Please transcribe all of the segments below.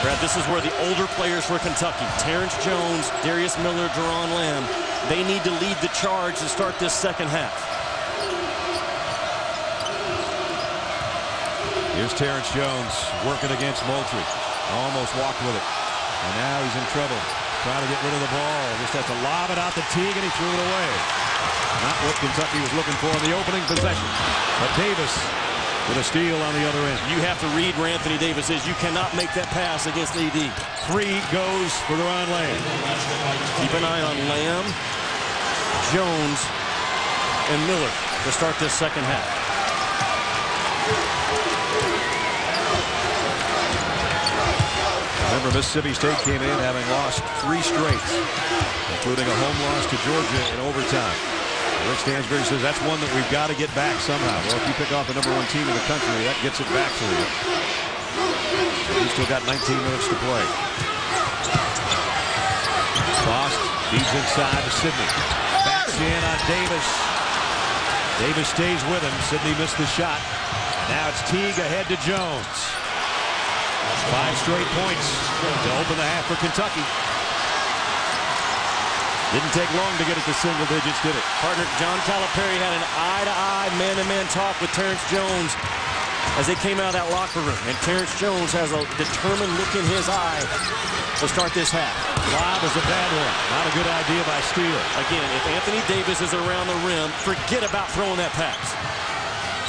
Brad, this is where the older players for Kentucky, Terrence Jones, Darius Miller, Deron Lamb, they need to lead the charge to start this second half. Here's Terrence Jones working against Moultrie. Almost walked with it. And now he's in trouble. Trying to get rid of the ball. Just has to lob it out to Teague, and he threw it away. Not what Kentucky was looking for in the opening possession. But Davis with a steal on the other end. You have to read where Anthony Davis is. You cannot make that pass against AD. 3 goes for Deron Lamb. Keep an eye on Lamb, Jones, and Miller to start this second half. Remember, Mississippi State came in having lost 3 straight, including a home loss to Georgia in overtime. Rick Stansbury says that's one that we've got to get back somehow. Well, if you pick off the #1 team in the country, that gets it back for you. We've still got 19 minutes to play. Frost feeds inside to Sidney. Backs in on Davis. Davis stays with him. Sidney missed the shot. Now it's Teague ahead to Jones. 5 straight points to open the half for Kentucky. Didn't take long to get it to single digits, did it? Partner John Calipari had an eye-to-eye, man-to-man talk with Terrence Jones as they came out of that locker room. And Terrence Jones has a determined look in his eye to start this half. Lob is a bad one. Not a good idea by Steele. Again, if Anthony Davis is around the rim, forget about throwing that pass.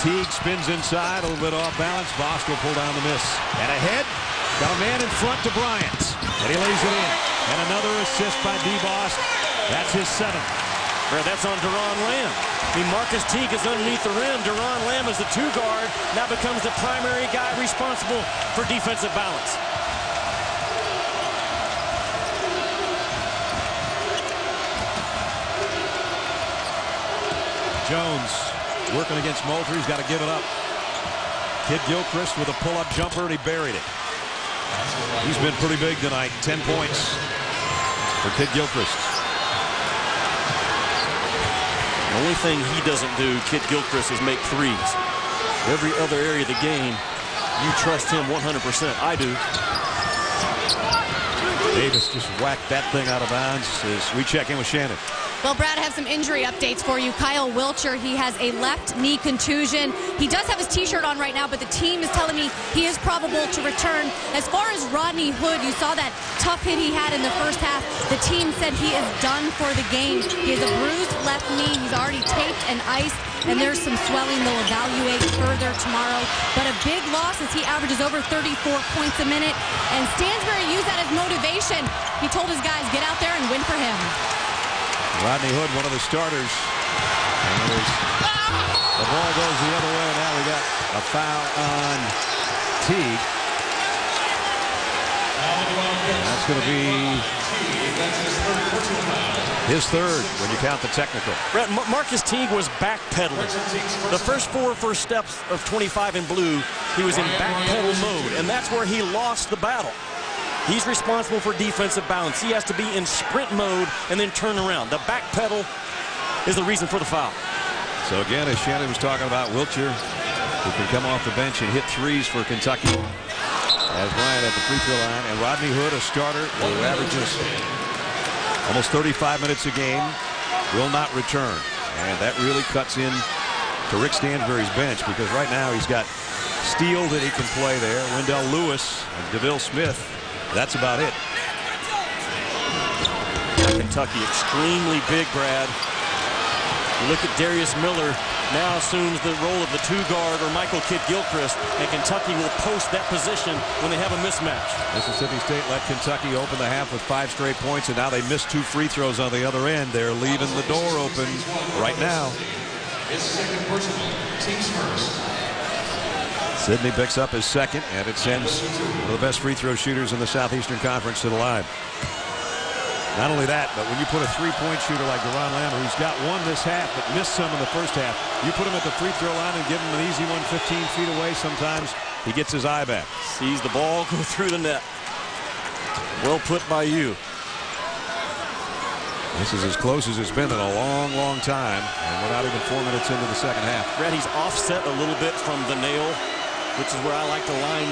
Teague spins inside, a little bit off balance. Bost will pull down the miss. And ahead, got a man in front to Bryant. And he lays it in. And another assist by DeBost. That's his 7th. That's on Deron Lamb. I mean, Marcus Teague is underneath the rim. Deron Lamb is the 2 guard. Now becomes the primary guy responsible for defensive balance. Jones working against Moultrie. He's got to give it up. Kid Gilchrist with a pull-up jumper, and he buried it. He's been pretty big tonight. 10 points for Kid Gilchrist. The only thing he doesn't do, Kid Gilchrist, is make threes. Every other area of the game, you trust him 100%. I do. Davis just whacked that thing out of bounds as we check in with Shannon. Well, Brad, I have some injury updates for you. Kyle Wilcher, he has a left knee contusion. He does have his T-shirt on right now, but the team is telling me he is probable to return. As far as Rodney Hood, you saw that tough hit he had in the first half. The team said he is done for the game. He has a bruised left knee. He's already taped and iced, and there's some swelling they'll evaluate further tomorrow. But a big loss as he averages over 34 points a minute, and Stansbury used that as motivation. He told his guys, get out there and win for him. Rodney Hood, one of the starters. And the ball goes the other way. Now we got a foul on Teague. And that's going to be his 3rd when you count the technical. Brett, Marcus Teague was backpedaling. The first 4 steps of 25 in blue, he was in backpedal mode, and that's where he lost the battle. He's responsible for defensive balance. He has to be in sprint mode and then turn around. The back pedal is the reason for the foul. So again, as Shannon was talking about, Wilcher, who can come off the bench and hit 3s for Kentucky, as Bryant at the free throw line, and Rodney Hood, a starter who averages almost 35 minutes a game, will not return. And that really cuts in to Rick Stansbury's bench, because right now he's got Steele that he can play there, Wendell Lewis, and DeVille Smith. That's about it. Kentucky extremely big, Brad. You look at Darius Miller, now assumes the role of the 2 guard or Michael Kidd Gilchrist, and Kentucky will post that position when they have a mismatch. Mississippi State let Kentucky open the half with 5 straight points, and now they missed 2 free throws on the other end. They're leaving the door open right now. Sidney picks up his 2nd, and it sends one of the best free throw shooters in the Southeastern Conference to the line. Not only that, but when you put a 3-point shooter like Deron Lamb, who's got 1 this half but missed some in the first half, you put him at the free throw line and give him an easy one 15 feet away, sometimes he gets his eye back. Sees the ball go through the net. Well put by you. This is as close as it's been in a long, long time, and we're not even 4 minutes into the second half. Brad, he's offset a little bit from the nail, which is where I like to line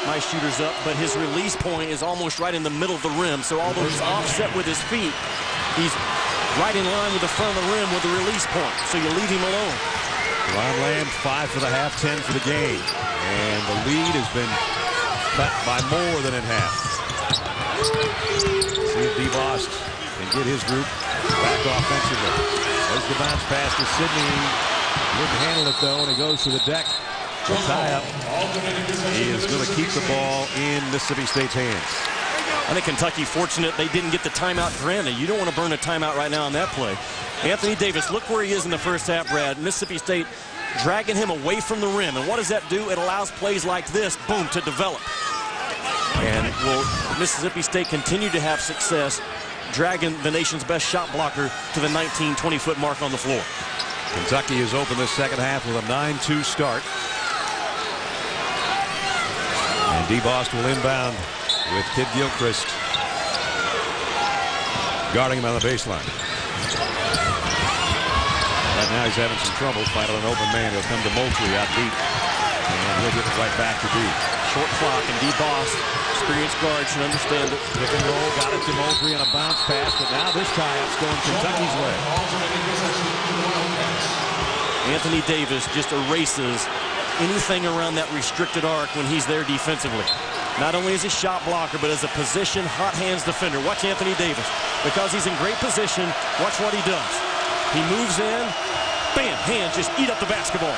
my shooters up, but his release point is almost right in the middle of the rim. So although he's offset with his feet, he's right in line with the front of the rim with the release point. So you leave him alone. Ron Lamb, 5 for the half, 10 for the game. And the lead has been cut by more than in half. See if DeBost can get his group back offensively. There's the bounce pass to Sidney. Wouldn't handle it, though, and he goes to the deck. The tie-up. He is going to keep the ball in Mississippi State's hands. I think Kentucky fortunate they didn't get the timeout granted. You don't want to burn a timeout right now on that play. Anthony Davis, look where he is in the first half, Brad. Mississippi State dragging him away from the rim. And what does that do? It allows plays like this, boom, to develop. And will Mississippi State continue to have success dragging the nation's best shot blocker to the 19, 20-foot mark on the floor? Kentucky has opened the second half with a 9-2 start. And DeBost will inbound with Kid Gilchrist guarding him on the baseline. Right now he's having some trouble finding an open man. He'll come to Moultrie out deep. And he'll get it right back to deep. Short clock, and DeBost, experienced guard, should understand it. Pick and roll, got it to Moultrie on a bounce pass, but now this tie-up's going Kentucky's way. Anthony Davis just erases anything around that restricted arc when he's there defensively. Not only as a shot blocker, but as a position, hot hands defender. Watch Anthony Davis. Because he's in great position, watch what he does. He moves in, bam, hands just eat up the basketball.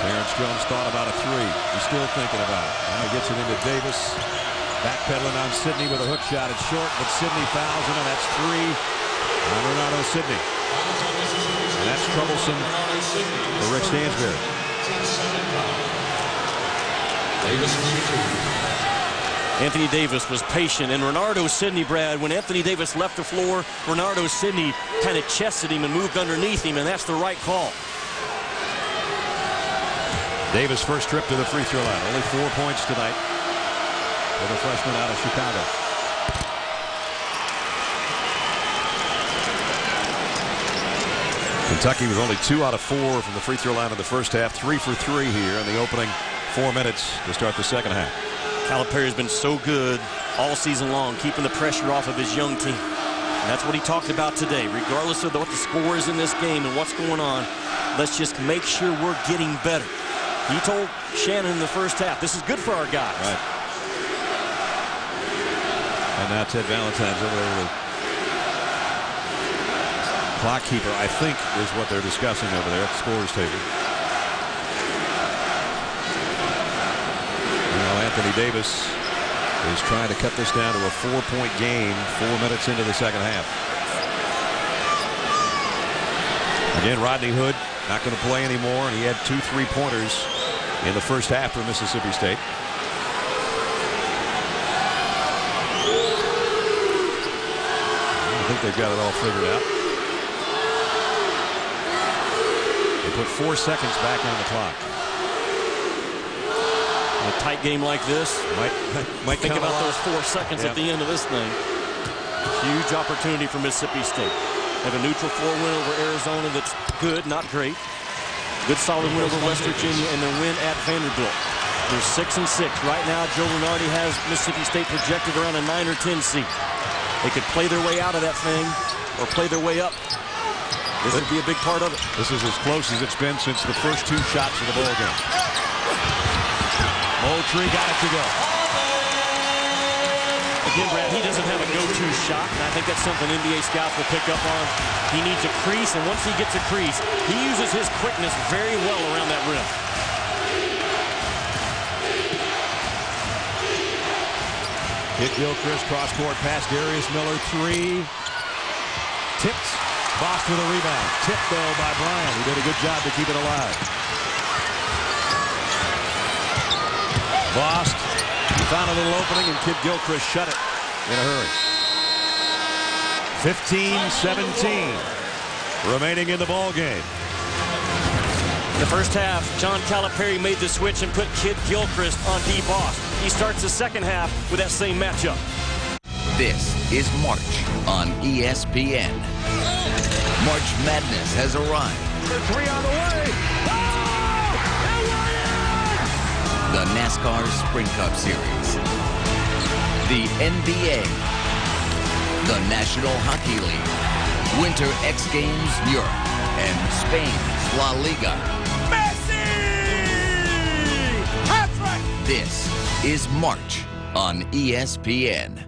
Terrence Jones thought about a three. He's still thinking about it. Now he gets it into Davis. Backpedaling on Sidney with a hook shot. It's short, but Sidney fouls him, and that's three on Renato Sidney. And that's troublesome for Rick Stansberry. Anthony Davis was patient, and Renardo Sidney, Brad, when Anthony Davis left the floor, Renardo Sidney kind of chested him and moved underneath him, and that's the right call. Davis' first trip to the free throw line. Only 4 points tonight for the freshman out of Chicago. Kentucky was only 2 out of 4 from the free throw line in the first half. 3 for 3 here in the opening 4 minutes to start the second half. Calipari has been so good all season long, keeping the pressure off of his young team. And that's what he talked about today. Regardless of what the score is in this game and what's going on, let's just make sure we're getting better. He told Shannon in the first half, this is good for our guys. Right. And now Ted Valentine's over there. Clock keeper, I think, is what they're discussing over there at the scorer's table. Now Anthony Davis is trying to cut this down to a 4-point game 4 minutes into the second half. Again, Rodney Hood not going to play anymore, and he had 2 3-pointers in the first half for Mississippi State. I think they've got it all figured out. They put 4 seconds back on the clock. In a tight game like this, might think about those 4 seconds at the end of this thing. Huge opportunity for Mississippi State. They have a neutral floor win over Arizona that's good, not great. Good solid win over West Virginia, and their win at Vanderbilt. They're 6-6. Right now, Joe Lunardi has Mississippi State projected around a 9 or 10 seed. They could play their way out of that thing or play their way up. This would be a big part of it. This is as close as it's been since the first 2 shots of the ball game. Moultrie got it to go. Again, Brad, he doesn't have a go-to shot, and I think that's something NBA scouts will pick up on. He needs a crease, and once he gets a crease, he uses his quickness very well around that rim. Kid Gilchrist, cross-court pass, Darius Miller, 3. Tipped. Bost with a rebound. Tipped, though, by Bryant. He did a good job to keep it alive. Bost, he found a little opening, and Kid Gilchrist shut it in a hurry. 15-17 remaining in the ball game. In the first half, John Calipari made the switch and put Kid Gilchrist on DeBost. He starts the second half with that same matchup. This is March on ESPN. March Madness has arrived. The 3 on the way. Oh! the NASCAR Sprint Cup Series, the NBA, the National Hockey League, Winter X Games Europe, and Spain's La Liga. Messi! Hat-trick! This is March on ESPN.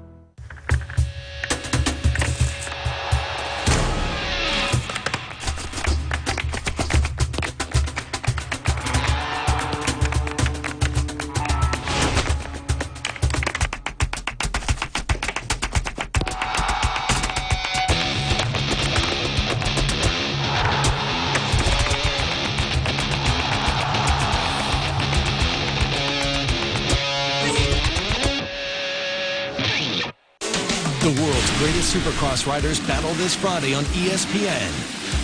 The world's greatest Supercross riders battle this Friday on ESPN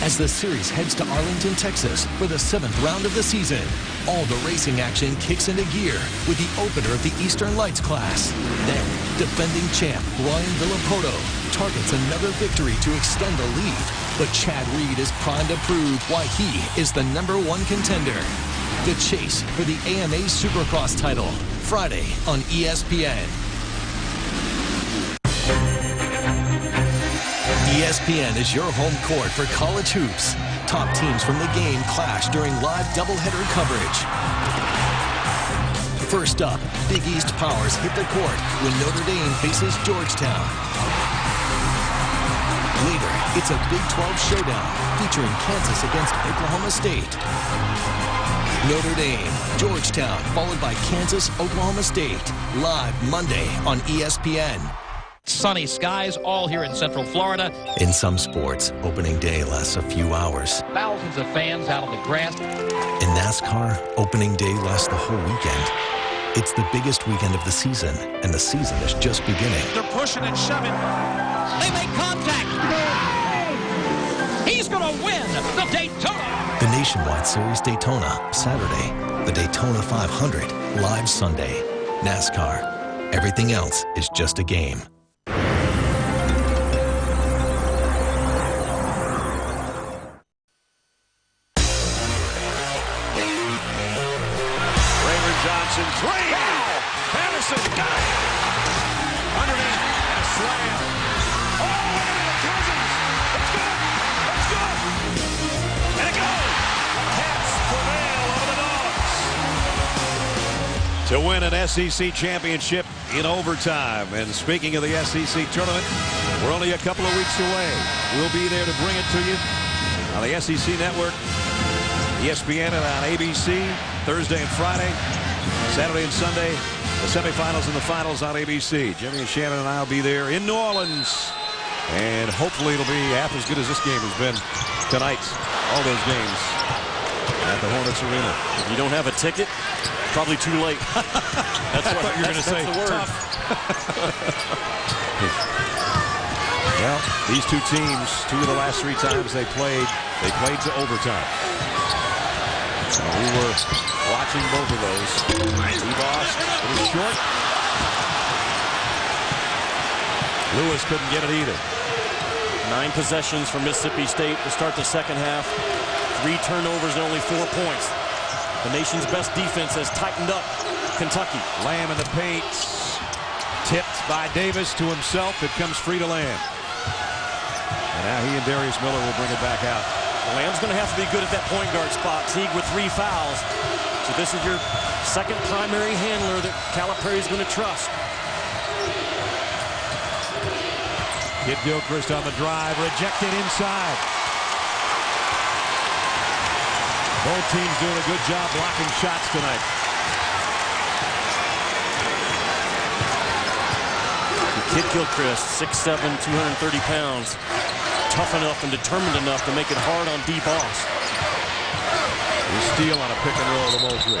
as the series heads to Arlington, Texas for the 7th round of the season. All the racing action kicks into gear with the opener of the Eastern Lights class. Then, defending champ Ryan Villapoto targets another victory to extend the lead. But Chad Reed is primed to prove why he is the #1 contender. The chase for the AMA Supercross title, Friday on ESPN. ESPN is your home court for college hoops. Top teams from the game clash during live doubleheader coverage. First up, Big East powers hit the court when Notre Dame faces Georgetown. Later, it's a Big 12 showdown featuring Kansas against Oklahoma State. Notre Dame, Georgetown, followed by Kansas, Oklahoma State. Live Monday on ESPN. Sunny skies all here in Central Florida. In some sports, opening day lasts a few hours. Thousands of fans out on the grass. In NASCAR, opening day lasts the whole weekend. It's the biggest weekend of the season, and the season is just beginning. They're pushing and shoving. They make contact. He's going to win the Daytona. The Nationwide Series Daytona, Saturday. The Daytona 500, live Sunday. NASCAR. Everything else is just a game. Johnson, three! Patterson got it! Underneath, and a slam. Oh, Cousins! It's good! It's good! And it goes! Cats prevail over the Dogs to win an SEC championship in overtime. And speaking of the SEC tournament, we're only a couple of weeks away. We'll be there to bring it to you on the SEC Network, ESPN, and on ABC, Thursday and Friday. Saturday and Sunday, the semifinals and the finals on ABC. Jimmy and Shannon and I will be there in New Orleans. And hopefully it'll be half as good as this game has been tonight. All those games at the Hornets Arena. If you don't have a ticket, probably too late. That's what you're going to say. That's the word. Well, these two teams, 2 of the last 3 times they played to overtime. So we were watching both of those. Boss, it was short. Lewis couldn't get it either. 9 possessions for Mississippi State to start the second half. 3 turnovers and only 4 points. The nation's best defense has tightened up Kentucky. Lamb in the paint. Tipped by Davis to himself. It comes free to Lamb. And now he and Darius Miller will bring it back out. Lamb's going to have to be good at that point guard spot. Teague with 3 fouls. So this is your second primary handler that Calipari's going to trust. Kid Gilchrist on the drive. Rejected inside. Both teams doing a good job blocking shots tonight. Kid Gilchrist, 6'7", 230 pounds. Tough enough and determined enough to make it hard on D-Boss. Steal on a pick and roll to Mosley.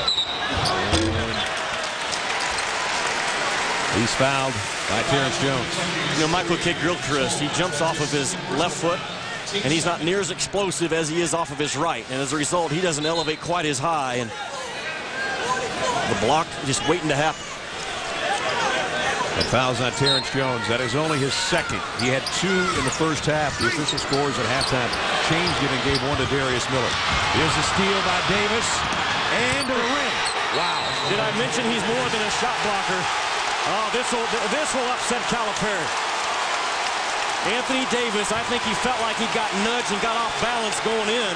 He's fouled by Terrence Jones. You know, Michael Kid Gilchrist, he jumps off of his left foot, and he's not near as explosive as he is off of his right. And as a result, he doesn't elevate quite as high. And the block just waiting to happen. The fouls on Terrence Jones. That is only his second. He had 2 in the first half. The official scores at halftime changed it and gave 1 to Darius Miller. Here's a steal by Davis. And to the rim. Wow. Did I mention he's more than a shot blocker? Oh, this will upset Calipari. Anthony Davis, I think he felt like he got nudged and got off balance going in.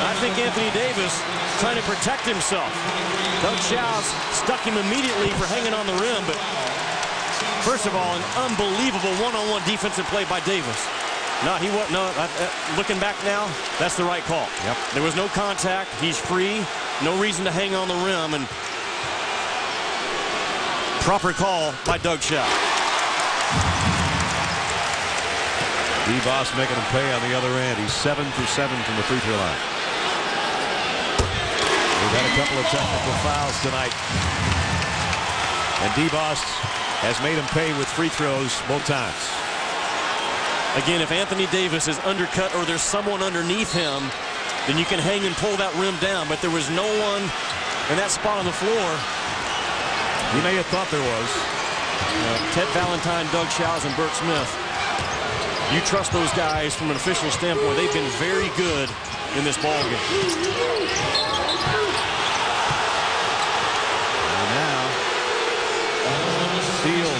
I think Anthony Davis trying to protect himself. Doug Shouse stuck him immediately for hanging on the rim, but first of all, an unbelievable one-on-one defensive play by Davis. No, he wasn't. No, looking back now, that's the right call. Yep. There was no contact. He's free. No reason to hang on the rim, and proper call by Doug Shouse. D-Boss making him pay on the other end. He's 7 for 7 from the free throw line. We've had a couple of technical fouls tonight. And D-Boss has made him pay with free throws both times. Again, if Anthony Davis is undercut or there's someone underneath him, then you can hang and pull that rim down. But there was no one in that spot on the floor. You may have thought there was. Ted Valentine, Doug Shouse, and Burke Smith. You trust those guys from an official standpoint. They've been very good in this ball game. And now, Steele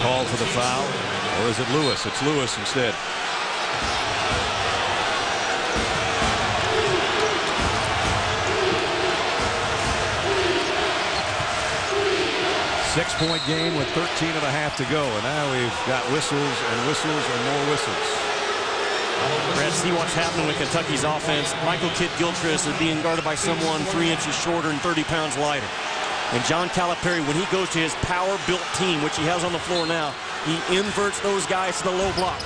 called for the foul. Or is it Lewis? It's Lewis instead. Six-point game with 13 and a half to go. And now we've got whistles and whistles and more whistles. Brad, see what's happening with Kentucky's offense. Michael Kidd-Gilchrist is being guarded by someone 3 inches shorter and 30 pounds lighter. And John Calipari, when he goes to his power-built team, which he has on the floor now, he inverts those guys to the low block.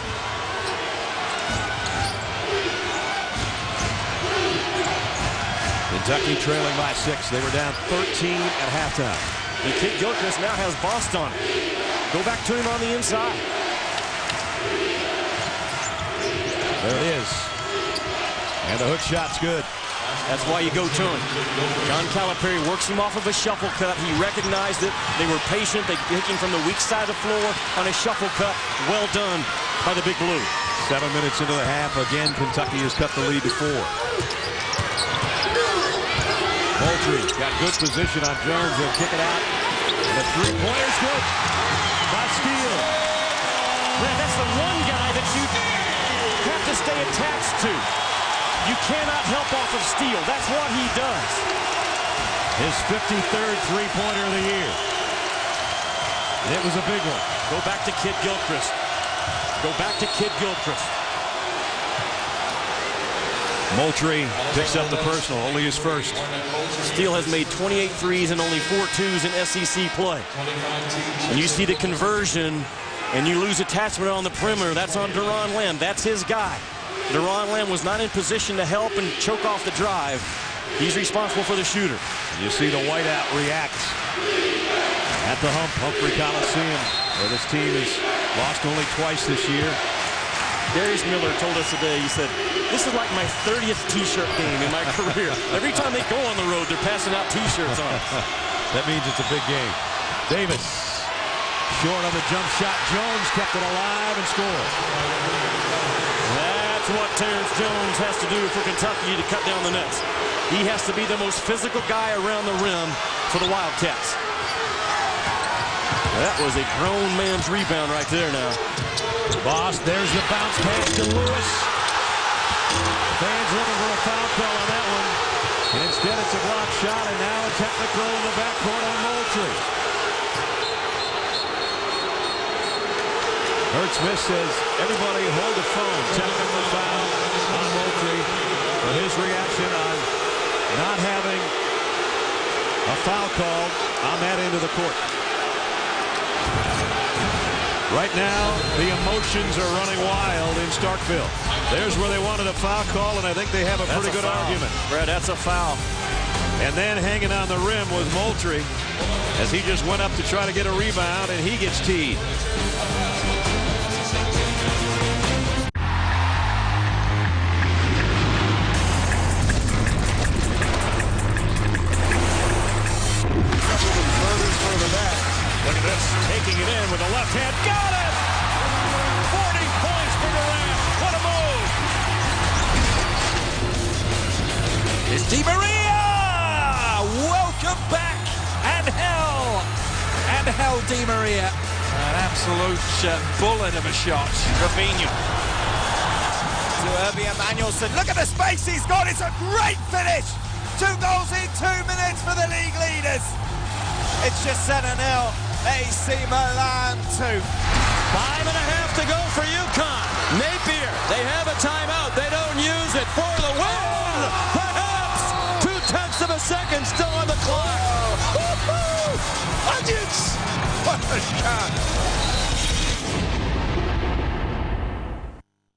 Kentucky trailing by 6. They were down 13 at halftime. And Kidd-Gilchrist now has Boston. Go back to him on the inside. There it is. And the hook shot's good. That's why you go to him. John Calipari works him off of a shuffle cut. He recognized it. They were patient. They hit him from the weak side of the floor on a shuffle cut. Well done by the Big Blue. 7 minutes into the half. Again, Kentucky has cut the lead to 4. Moultrie got good position on Jones. He'll kick it out. And the three-pointer's good by Steele. Man, that's the one guy that you have to stay attached to. You cannot help off of Steele. That's what he does. His 53rd three-pointer of the year. It was a big one. Go back to Kidd-Gilchrist. Go back to Kidd-Gilchrist. Moultrie picks up the personal, only his first. Steele has made 28 threes and only 4 twos in SEC play. And you see the conversion, and you lose attachment on the perimeter. That's on Deron Lamb. That's his guy. Deron Lamb was not in position to help and choke off the drive. He's responsible for the shooter. You see the whiteout react at the Humphrey Coliseum, where this team has lost only twice this year. Darius Miller told us today, he said, this is like my 30th T-shirt game in my career. Every time they go on the road, they're passing out T-shirts on. That means it's a big game. Davis, short on the jump shot. Jones kept it alive and scored. That's what Terrence Jones has to do for Kentucky to cut down the nets. He has to be the most physical guy around the rim for the Wildcats. That was a grown man's rebound right there now. Boss, there's the bounce pass to Lewis. Fans looking for a foul call on that one. And instead it's a block shot, and now a technical in the backcourt on Moultrie. Herb Smith says, everybody hold the phone. Technical foul on Moultrie for his reaction on not having a foul called on that end of the court. Right now, the emotions are running wild in Starkville. There's where they wanted a foul call, and I think they have a pretty good argument. Brad, that's a foul. And then hanging on the rim was Moultrie as he just went up to try to get a rebound, and he gets teed. Look at this, taking it in with the left hand. Got it! 40 points for Durant. What a move! It's Di Maria! the back, and Hell Di Maria. An absolute bullet of a shot. Rafinha. To Herbie Emmanuelson. Look at the space he's got. It's a great finish. 2 goals in 2 minutes for the league leaders. It's just 0 AC Milan 2. 5.5 to go for UConn. Napier, they have a timeout. They don't use it for the win. Perhaps 0.2 of a second still on the clock. Onions! What a shot.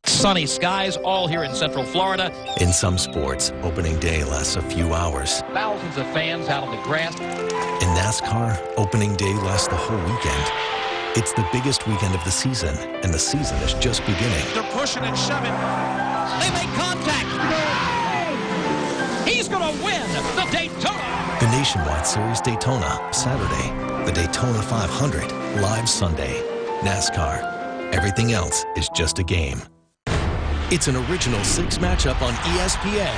Sunny skies all here in Central Florida. In some sports, opening day lasts a few hours. Thousands of fans out on the grass. In NASCAR, opening day lasts the whole weekend. It's the biggest weekend of the season, and the season is just beginning. They're pushing and shoving. They make contact. He's going to win the Daytona. The Nationwide Series Daytona, Saturday. The Daytona 500, live Sunday. NASCAR. Everything else is just a game. It's an original 6 matchup on ESPN.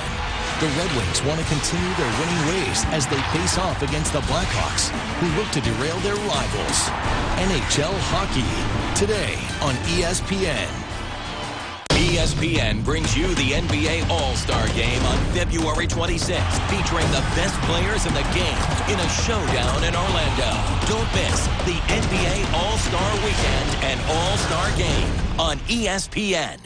The Red Wings want to continue their winning ways as they face off against the Blackhawks, who look to derail their rivals. NHL hockey, today on ESPN. ESPN brings you the NBA All-Star Game on February 26th, featuring the best players in the game in a showdown in Orlando. Don't miss the NBA All-Star Weekend and All-Star Game on ESPN.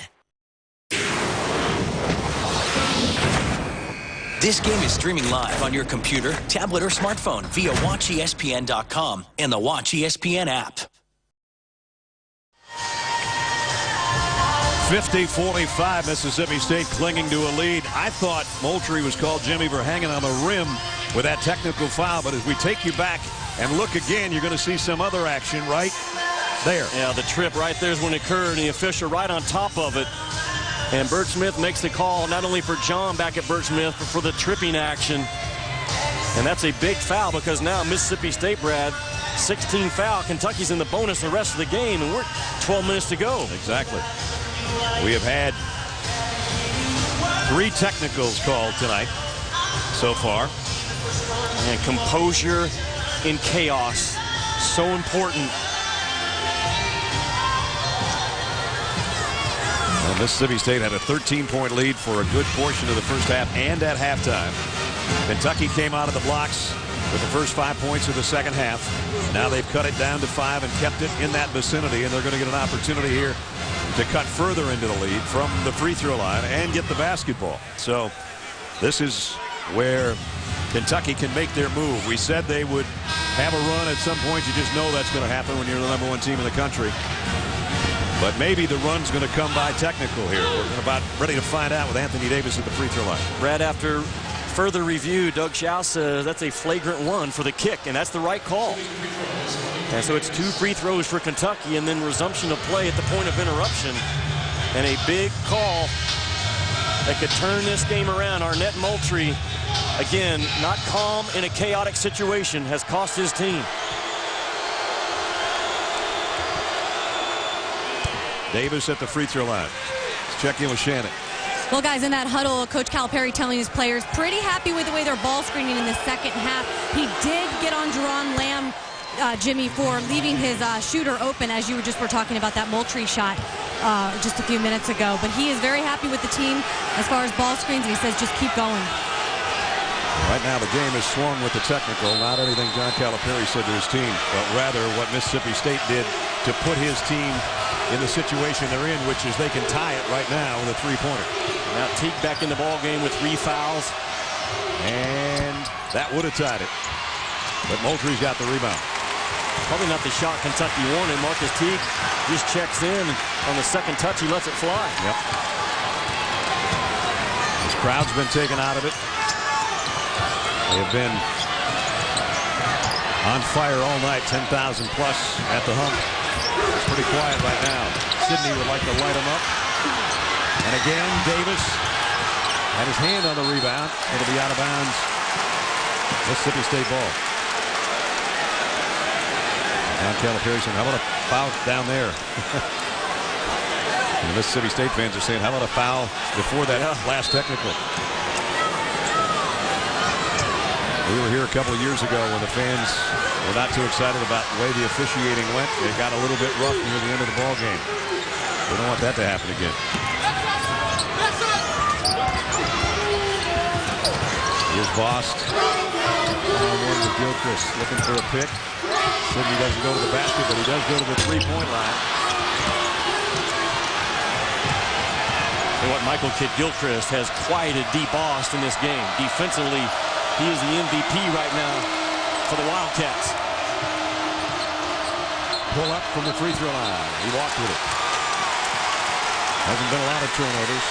This game is streaming live on your computer, tablet, or smartphone via WatchESPN.com and the Watch ESPN app. 50-45, Mississippi State clinging to a lead. I thought Moultrie was called, Jimmy, for hanging on the rim with that technical foul. But as we take you back and look again, you're going to see some other action right there. Yeah, the trip right there is when it occurred, and the official right on top of it. And Bert Smith makes the call not only for John back at Bert Smith, but for the tripping action. And that's a big foul because now Mississippi State, Brad, 16 foul. Kentucky's in the bonus the rest of the game, and we're 12 minutes to go. Exactly. We have had 3 technicals called tonight so far. And composure in chaos, so important. Well, Mississippi State had a 13-point lead for a good portion of the first half and at halftime. Kentucky came out of the blocks with the first 5 points of the second half. Now they've cut it down to 5 and kept it in that vicinity, and they're going to get an opportunity here to cut further into the lead from the free throw line and get the basketball. So this is where Kentucky can make their move. We said they would have a run at some point. You just know that's going to happen when you're the #1 team in the country. But maybe the run's going to come by technical here. We're about ready to find out with Anthony Davis at the free throw line. Brad, after further review, Doug Schaus says that's a flagrant one for the kick, and that's the right call. And so it's 2 free throws for Kentucky, and then resumption of play at the point of interruption. And a big call that could turn this game around. Arnett Moultrie, again, not calm in a chaotic situation, has cost his team. Davis at the free throw line. Let's check in with Shannon. Well, guys, in that huddle, Coach Calipari telling his players pretty happy with the way they're ball screening in the second half. He did get on Jerron Lamb, Jimmy, for leaving his shooter open, as you were talking about that Moultrie shot just a few minutes ago. But he is very happy with the team as far as ball screens, and he says just keep going. Right now the game is swung with the technical. Not anything John Calipari said to his team, but rather what Mississippi State did to put his team in the situation they're in, which is they can tie it right now with a 3-pointer. Now Teague back in the ball game with 3 fouls. And that would have tied it. But Moultrie's got the rebound. Probably not the shot Kentucky wanted. Marcus Teague just checks in. On the second touch, he lets it fly. Yep. This crowd's been taken out of it. They have been on fire all night. 10,000 plus at the hump. It's pretty quiet right now. Sydney would like to light them up. And again, Davis had his hand on the rebound. It'll be out of bounds. Mississippi State ball. John Calipari saying, how about a foul down there? And the Mississippi State fans are saying, how about a foul before that last technical? We were here a couple of years ago when the fans were not too excited about the way the officiating went. It got a little bit rough near the end of the ball game. We don't want that to happen again. Here's Bost. One-on-one with Gilchrist, looking for a pick. Sidney doesn't go to the basket, but he does go to the three-point line. And what Michael Kidd-Gilchrist has quieted DeBost in this game. Defensively, he is the MVP right now for the Wildcats. Pull up from the free throw line. He walked with it. Hasn't been a lot of turnovers.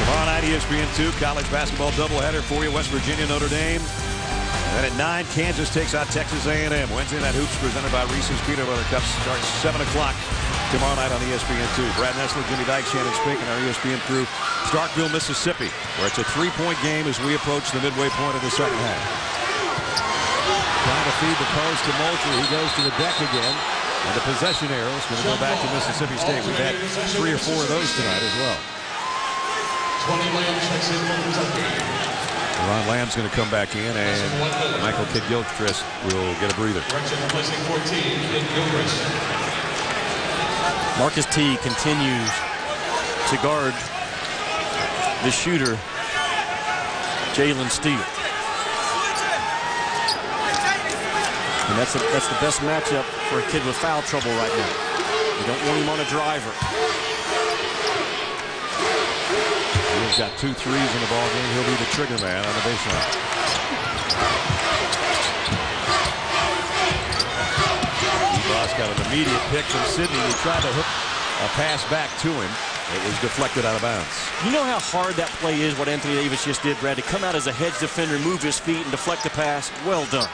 Tomorrow night, ESPN2, college basketball doubleheader for you. West Virginia, Notre Dame. And then at 9, Kansas takes on Texas A&M. Wednesday Night Hoops presented by Reese's Peanut Butter Cups starts 7 o'clock tomorrow night on ESPN2. Brad Nessler, Jimmy Dykes, Shannon Spink, and our ESPN crew. Starkville, Mississippi, where it's a 3-point game as we approach the midway point of the second half. Trying to feed the post to Moultrie. He goes to the deck again. And the possession arrow is going to go back to Mississippi State. We've had 3 or 4 of those tonight as well. Ron Lamb's going to come back in, and Michael Kidd-Gilchrist will get a breather. Marcus Teague continues to guard the shooter, Jalen Steele. And that's the best matchup for a kid with foul trouble right now. You don't want him on a driver. He's got 2 threes in the ball game. He'll be the trigger man on the baseline. Ross got an immediate pick from Sidney. He tried to hook a pass back to him. It was deflected out of bounds. You know how hard that play is, what Anthony Davis just did, Brad, to come out as a hedge defender, move his feet, and deflect the pass. Well done.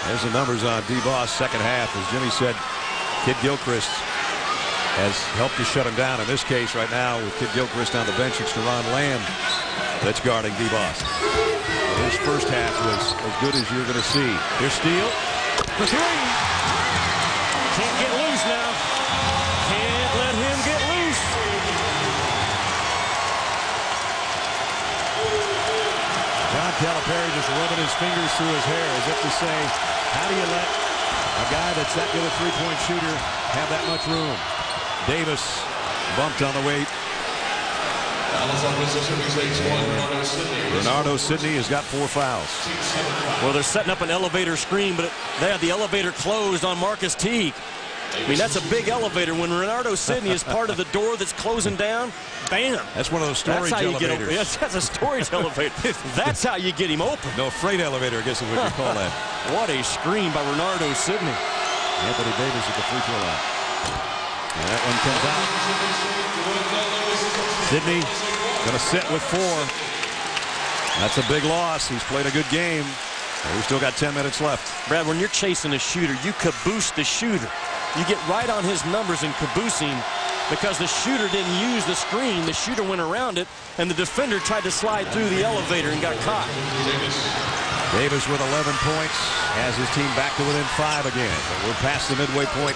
There's the numbers on DeBost second half. As Jimmy said, Kidd-Gilchrist has helped to shut him down. In this case right now, with Kidd-Gilchrist on the bench, it's Teron Lamb that's guarding DeBost. His first half was as good as you're going to see. Here's Steele for 3. Can't get loose now. Can't let him get loose. John Calipari just rubbing his fingers through his hair as if to say, how do you let a guy that's that good a three-point shooter have that much room? Davis bumped on the weight. Bernardo Sidney has got 4 fouls. Well, they're setting up an elevator screen, but they have the elevator closed on Marcus Teague. I mean, that's a big elevator. When Bernardo Sidney is part of the door that's closing down, bam. That's one of those storage elevators. Yes, that's a storage elevator. That's how you get him open. No, freight elevator, I guess is what you call that. What a screen by Bernardo Sidney. Anthony Davis at the free throw line. And that one comes out. Sidney going to sit with 4. That's a big loss. He's played a good game. And we've still got 10 minutes left. Brad, when you're chasing a shooter, you caboose the shooter. You get right on his numbers in caboosing because the shooter didn't use the screen. The shooter went around it, and the defender tried to slide through the elevator and got caught. Davis with 11 points has his team back to within 5 again. But we're past the midway point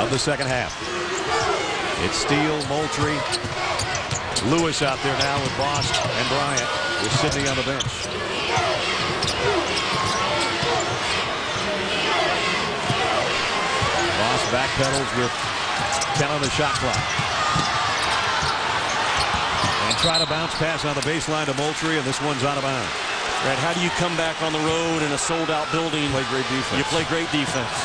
of the second half. It's Steele, Moultrie, Lewis out there now with Bost and Bryant with Sidney on the bench. Bost backpedals with 10 on the shot clock. And try to bounce pass on the baseline to Moultrie, and this one's out of bounds. Brad, how do you come back on the road in a sold-out building? Play great defense. You play great defense.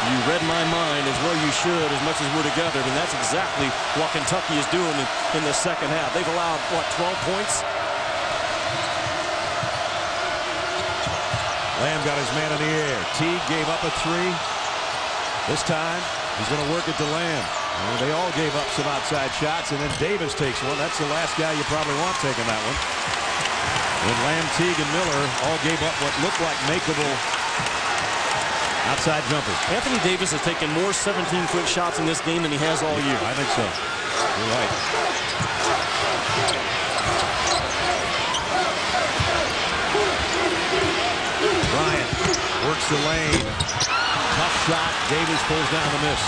You read my mind as well you should, as much as we're together. And that's exactly what Kentucky is doing in the second half. They've allowed, what, 12 points? Lamb got his man in the air. Teague gave up a 3. This time, he's going to work it to Lamb. And they all gave up some outside shots, and then Davis takes one. That's the last guy you probably want taking that one. And Lamb, Teague, and Miller all gave up what looked like makeable outside jumpers. Anthony Davis has taken more 17-foot shots in this game than he has all year. I think so. You're right. Bryant works the lane. Tough shot. Davis pulls down the miss.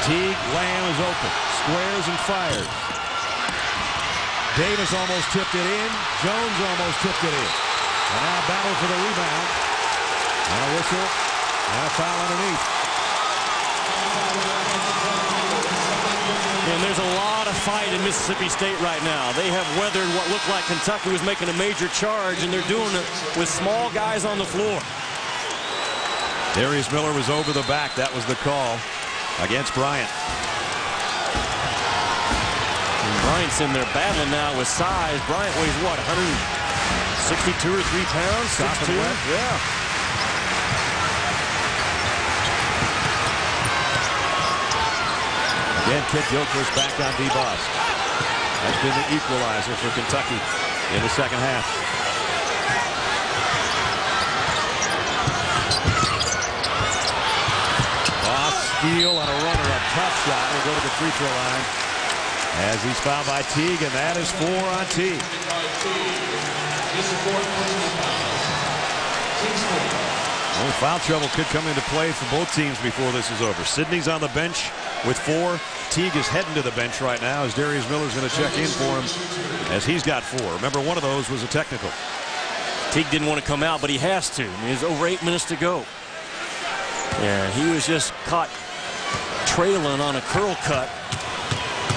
Teague, Lamb is open. Squares and fires. Davis almost tipped it in. Jones almost tipped it in. And now battle for the rebound. And a whistle. And a foul underneath. And there's a lot of fight in Mississippi State right now. They have weathered what looked like Kentucky was making a major charge, and they're doing it with small guys on the floor. Darius Miller was over the back. That was the call against Bryant. And Bryant's in there battling now with size. Bryant weighs what, 162 or 3 pounds? 6'2"? Yeah. Again, Kid Gilchrist back on DeBost. That's been the equalizer for Kentucky in the second half. Boss steal on a runner, a tough shot. Will go to the free throw line as he's fouled by Teague, and that is 4 on Teague. Well, foul trouble could come into play for both teams before this is over. Sidney's on the bench with 4. Teague is heading to the bench right now as Darius Miller's going to check in for him as he's got 4. Remember, one of those was a technical. Teague didn't want to come out, but he has to. There's over 8 minutes to go. Yeah, he was just caught trailing on a curl cut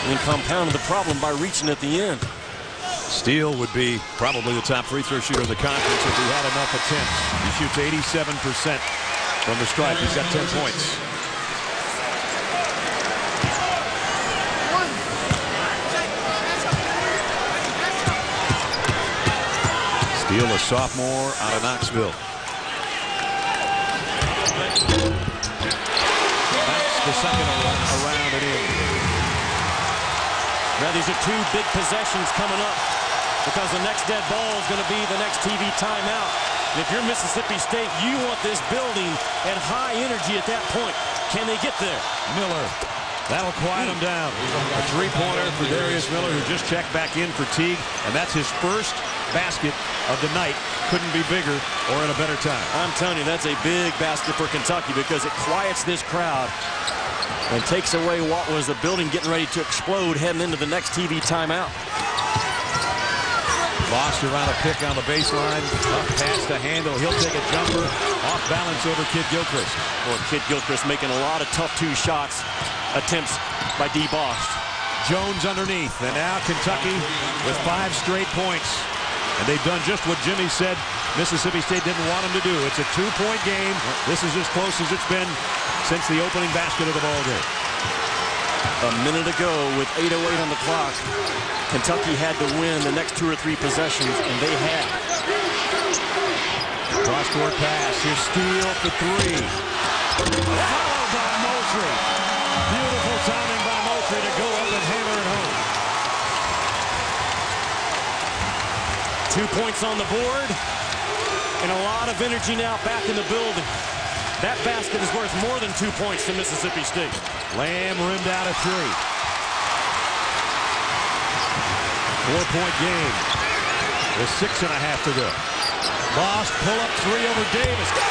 and compounded the problem by reaching at the end. Steele would be probably the top free throw shooter in the conference if he had enough attempts. He shoots 87% from the stripe. He's got 10 points. Steele, a sophomore out of Knoxville. That's the second around and in. Now these are 2 big possessions coming up because the next dead ball is going to be the next TV timeout. And if you're Mississippi State, you want this building at high energy at that point. Can they get there? Miller. That'll quiet him down. A 3-pointer for Darius Miller, who just checked back in for Teague, and that's his first basket of the night. Couldn't be bigger or at a better time. I'm telling you, that's a big basket for Kentucky because it quiets this crowd and takes away what was the building getting ready to explode heading into the next TV timeout. Lost around a pick on the baseline. Up past the handle. He'll take a jumper. Off balance over Kid Gilchrist. Boy, Kid Gilchrist making a lot of tough 2 shots attempts by DeBost. Jones underneath. And now Kentucky with 5 straight points. And they've done just what Jimmy said Mississippi State didn't want them to do. It's a 2-point game. This is as close as it's been since the opening basket of the ball game. A minute ago with 8:08 on the clock, Kentucky had to win the next 2 or 3 possessions, and they had. Cross-court pass. Here's Steele for 3. Followed by Moultrie. Beautiful timing by Moultrie to go up and hammer it home. 2 points on the board, and a lot of energy now back in the building. That basket is worth more than 2 points to Mississippi State. Lamb rimmed out a 3. 4-point game with 6.5 to go. Boss pull up 3 over Davis. Got it!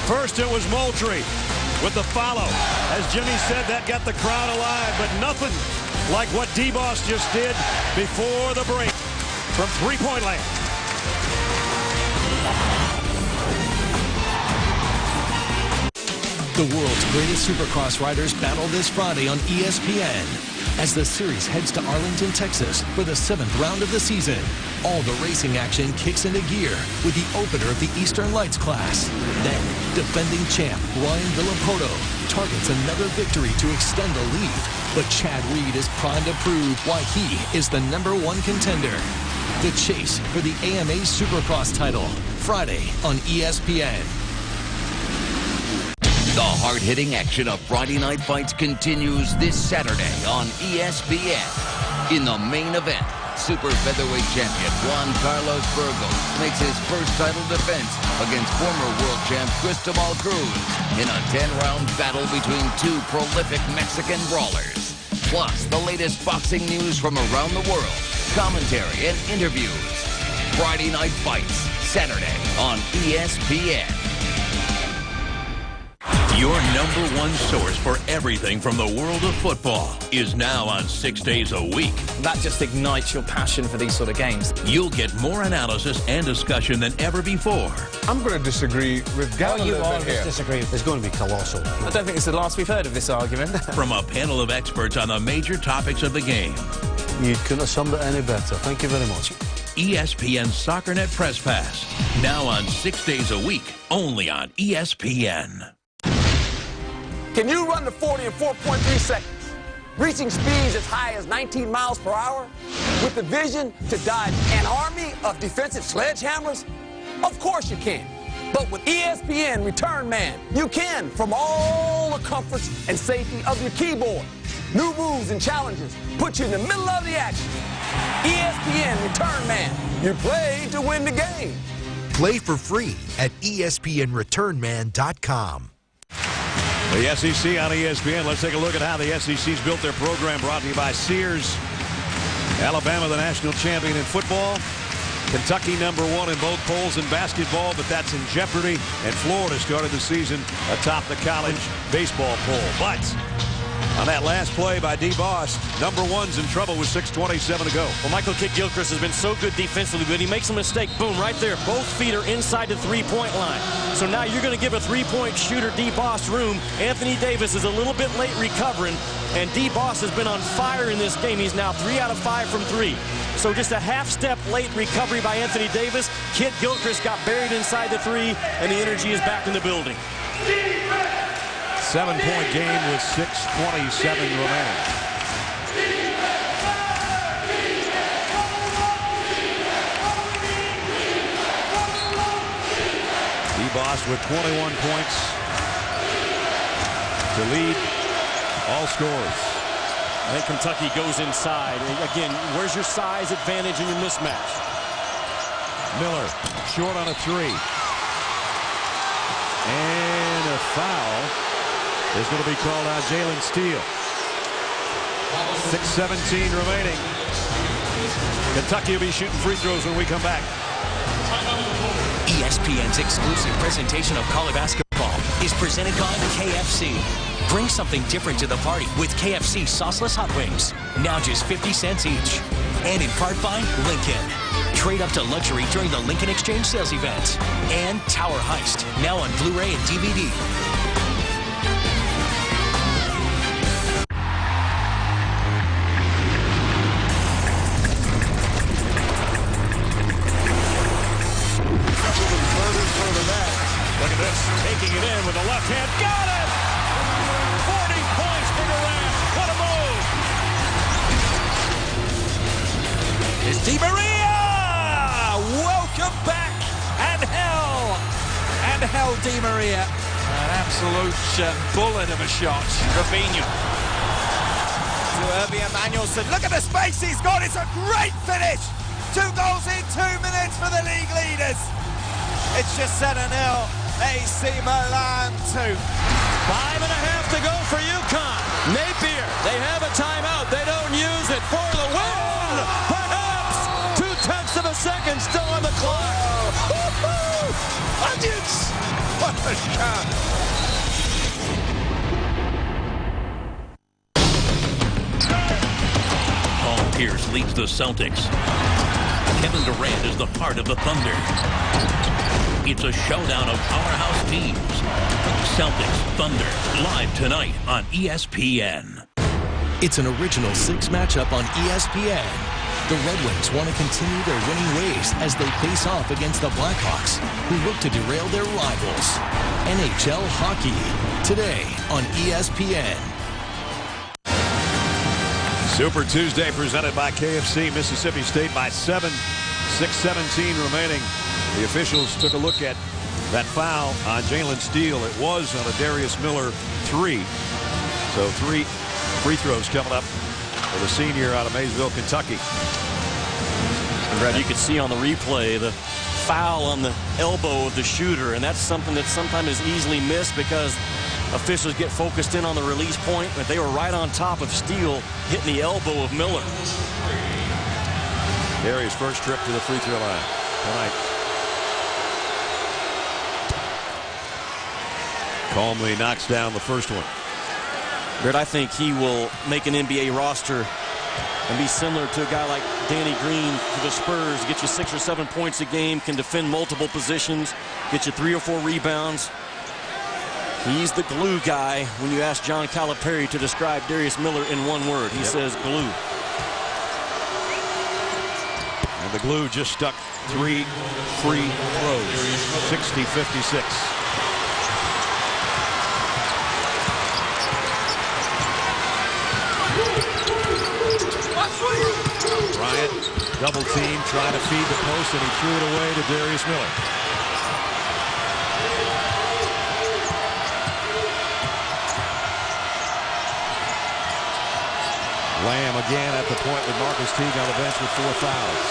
First it was Moultrie with the follow. As Jimmy said, that got the crowd alive, but nothing like what DeBost just did before the break from 3-point land. The world's greatest Supercross riders battle this Friday on ESPN as the series heads to Arlington, Texas for the 7th round of the season. All the racing action kicks into gear with the opener of the Eastern Lights class. Then, defending champ Ryan Villapoto targets another victory to extend the lead. But Chad Reed is primed to prove why he is the #1 contender. The chase for the AMA Supercross title, Friday on ESPN. The hard-hitting action of Friday Night Fights continues this Saturday on ESPN. In the main event, super featherweight champion Juan Carlos Burgos makes his first title defense against former world champ Cristobal Cruz in a 10-round battle between two prolific Mexican brawlers. Plus, the latest boxing news from around the world, commentary and interviews. Friday Night Fights, Saturday on ESPN. Your #1 source for everything from the world of football is now on 6 days a week. That just ignites your passion for these sort of games. You'll get more analysis and discussion than ever before. I'm going to disagree with Gavin. You always disagree. It's going to be colossal. I don't think it's the last we've heard of this argument. From a panel of experts on the major topics of the game. You couldn't have summed it any better. Thank you very much. ESPN SoccerNet Press Pass. Now on 6 days a week, only on ESPN. Can you run the 40 in 4.3 seconds, reaching speeds as high as 19 miles per hour, with the vision to dodge an army of defensive sledgehammers? Of course you can. But with ESPN Return Man, you can from all the comforts and safety of your keyboard. New moves and challenges put you in the middle of the action. ESPN Return Man. You play to win the game. Play for free at ESPNReturnMan.com. The SEC on ESPN. Let's take a look at how the SEC's built their program, brought to you by Sears. Alabama, the national champion in football. Kentucky, #1 in both polls in basketball, but that's in jeopardy. And Florida started the season atop the college baseball poll. But on that last play by D. Boss, #1's in trouble with 6:27 to go. Well, Michael Kidd-Gilchrist has been so good defensively, but he makes a mistake. Boom, right there. Both feet are inside the three-point line. So now you're going to give a three-point shooter D. Boss room. Anthony Davis is a little bit late recovering, and D. Boss has been on fire in this game. He's now 3 out of 5 from 3. So just a half-step late recovery by Anthony Davis. Kidd-Gilchrist got buried inside the 3, and the energy is back in the building. 7-point game with 6:27 remaining. D-Boss with 21 points to lead all scores. I think Kentucky goes inside. Again, where's your size advantage in your mismatch? Miller short on a 3. And a foul is going to be called on Jalen Steele. 6:17 remaining. Kentucky will be shooting free throws when we come back. ESPN's exclusive presentation of college basketball is presented by KFC. Bring something different to the party with KFC sauceless hot wings. Now just 50 cents each. And in part by Lincoln. Trade up to luxury during the Lincoln Exchange sales event. And Tower Heist, now on Blu-ray and DVD. Look at this, taking it in with the left hand. Got it! 40 points for Durant. What a move! It's Di Maria! Welcome back! And hell, Di Maria. An absolute bullet of a shot. Rafinha. To Irving Emmanuelson. Look at the space he's got. It's a great finish. 2 goals in 2 minutes for the league leaders. It's just 7-0. AC Milan 2. 5.5 to go for UConn. Napier, they have a timeout. They don't use it for the win. Perhaps 0.2 of a second still on the clock. Onions! What a shot. Paul Pierce leads the Celtics. Kevin Durant is the heart of the Thunder. It's a showdown of powerhouse teams. Celtics Thunder, live tonight on ESPN. It's an original 6 matchup on ESPN. The Red Wings want to continue their winning ways as they face off against the Blackhawks, who look to derail their rivals. NHL hockey, today on ESPN. Super Tuesday presented by KFC. Mississippi State by 7. 6:17 remaining. The officials took a look at that foul on Jalen Steele. It was on a Darius Miller 3. So 3 free throws coming up for the senior out of Maysville, Kentucky. You could see on the replay the foul on the elbow of the shooter, and that's something that sometimes is easily missed because officials get focused in on the release point, but they were right on top of Steele, hitting the elbow of Miller. Barry's first trip to the free throw line tonight. Calmly knocks down the first one. But I think he will make an NBA roster and be similar to a guy like Danny Green for the Spurs. Get you 6 or 7 points a game, can defend multiple positions, get you 3 or 4 rebounds. He's the glue guy when you ask John Calipari to describe Darius Miller in one word. He says glue. And the glue just stuck 3 free throws. 60-56. Bryant, double team, trying to feed the post, and he threw it away to Darius Miller. Lamb again at the point with Marcus Teague on the bench with 4 fouls.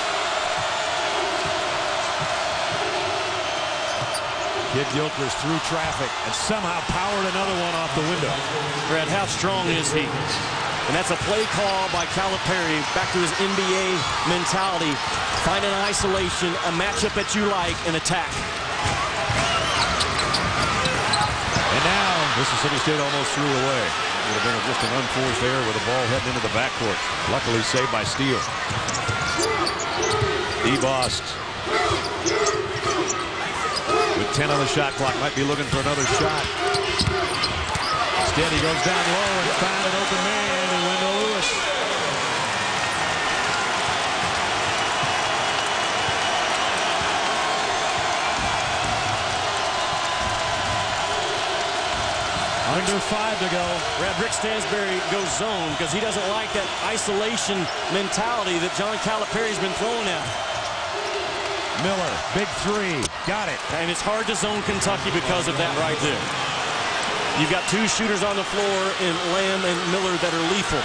Kid Gilchrist through traffic and somehow powered another one off the window. Brad, how strong is he? And that's a play call by Calipari, back to his NBA mentality. Find an isolation, a matchup that you like, and attack. And now Mississippi State almost threw it away. Would have been just an unforced error with the ball heading into the backcourt. Luckily saved by Steele. DeBost with 10 on the shot clock, might be looking for another shot. Instead he goes down low and found an open man in Wendell Lewis. Under 5 to go. Rick Stansbury goes zone because he doesn't like that isolation mentality that John Calipari's been throwing at. Miller, big 3, got it. And it's hard to zone Kentucky because of that right there. You've got 2 shooters on the floor in Lamb and Miller that are lethal.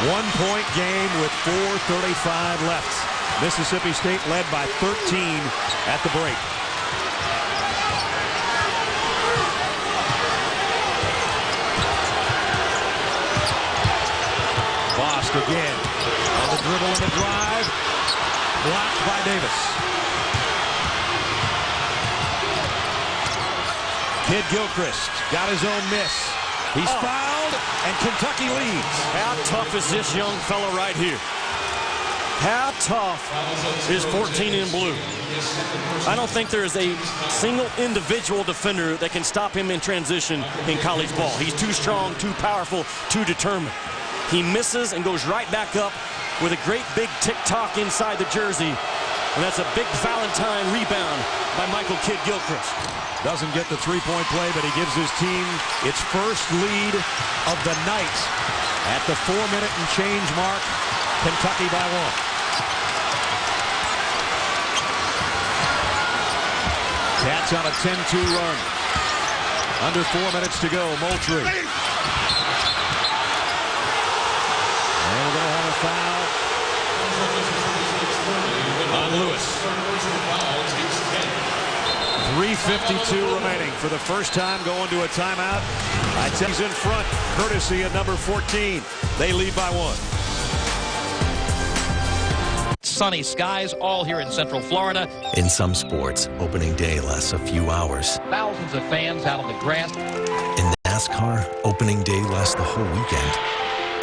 1-point game with 4:35 left. Mississippi State led by 13 at the break. Bost again on the dribble and the drive. Blocked by Davis. Kid Gilchrist got his own miss. He's fouled, and Kentucky leads. How tough is this young fella right here? How tough is 14 in blue? I don't think there is a single individual defender that can stop him in transition in college ball. He's too strong, too powerful, too determined. He misses and goes right back up with a great big tick-tock inside the jersey. And that's a big Valentine rebound by Michael Kidd Gilchrist. Doesn't get the three-point play, but he gives his team its first lead of the night. At the 4-minute and change mark, Kentucky by 1. Cats on a 10-2 run. Under 4 minutes to go, Moultrie. And we're going to have a foul on Lewis. 3:52 remaining. For the first time going to a timeout. He's in front, courtesy of number 14. They lead by 1. Sunny skies all here in Central Florida. In some sports, opening day lasts a few hours. Thousands of fans out on the grass. In NASCAR, opening day lasts the whole weekend.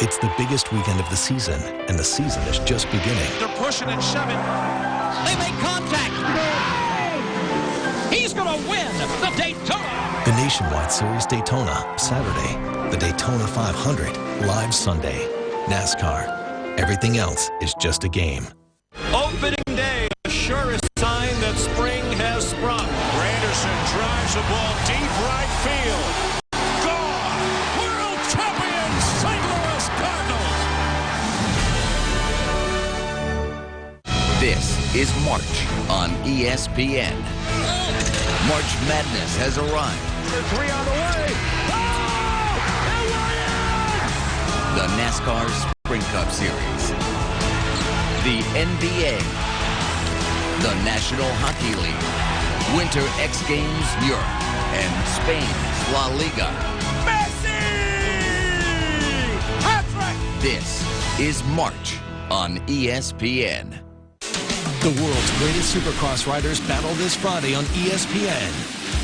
It's the biggest weekend of the season, and the season is just beginning. They're pushing and shoving. They make contact. He's going to win the Daytona. The Nationwide Series Daytona, Saturday. The Daytona 500, live Sunday. NASCAR. Everything else is just a game. Opening day, the surest sign that spring has sprung. Granderson drives the ball deep right field. Gone! World champions, St. Louis Cardinals! This is March on ESPN. March Madness has arrived. 3 on the way. Oh! The NASCAR Spring Cup Series. the NBA, the National Hockey League, Winter X Games Europe, and Spain's La Liga. Messi! Hat-trick! This is March on ESPN. The world's greatest Supercross riders battle this Friday on ESPN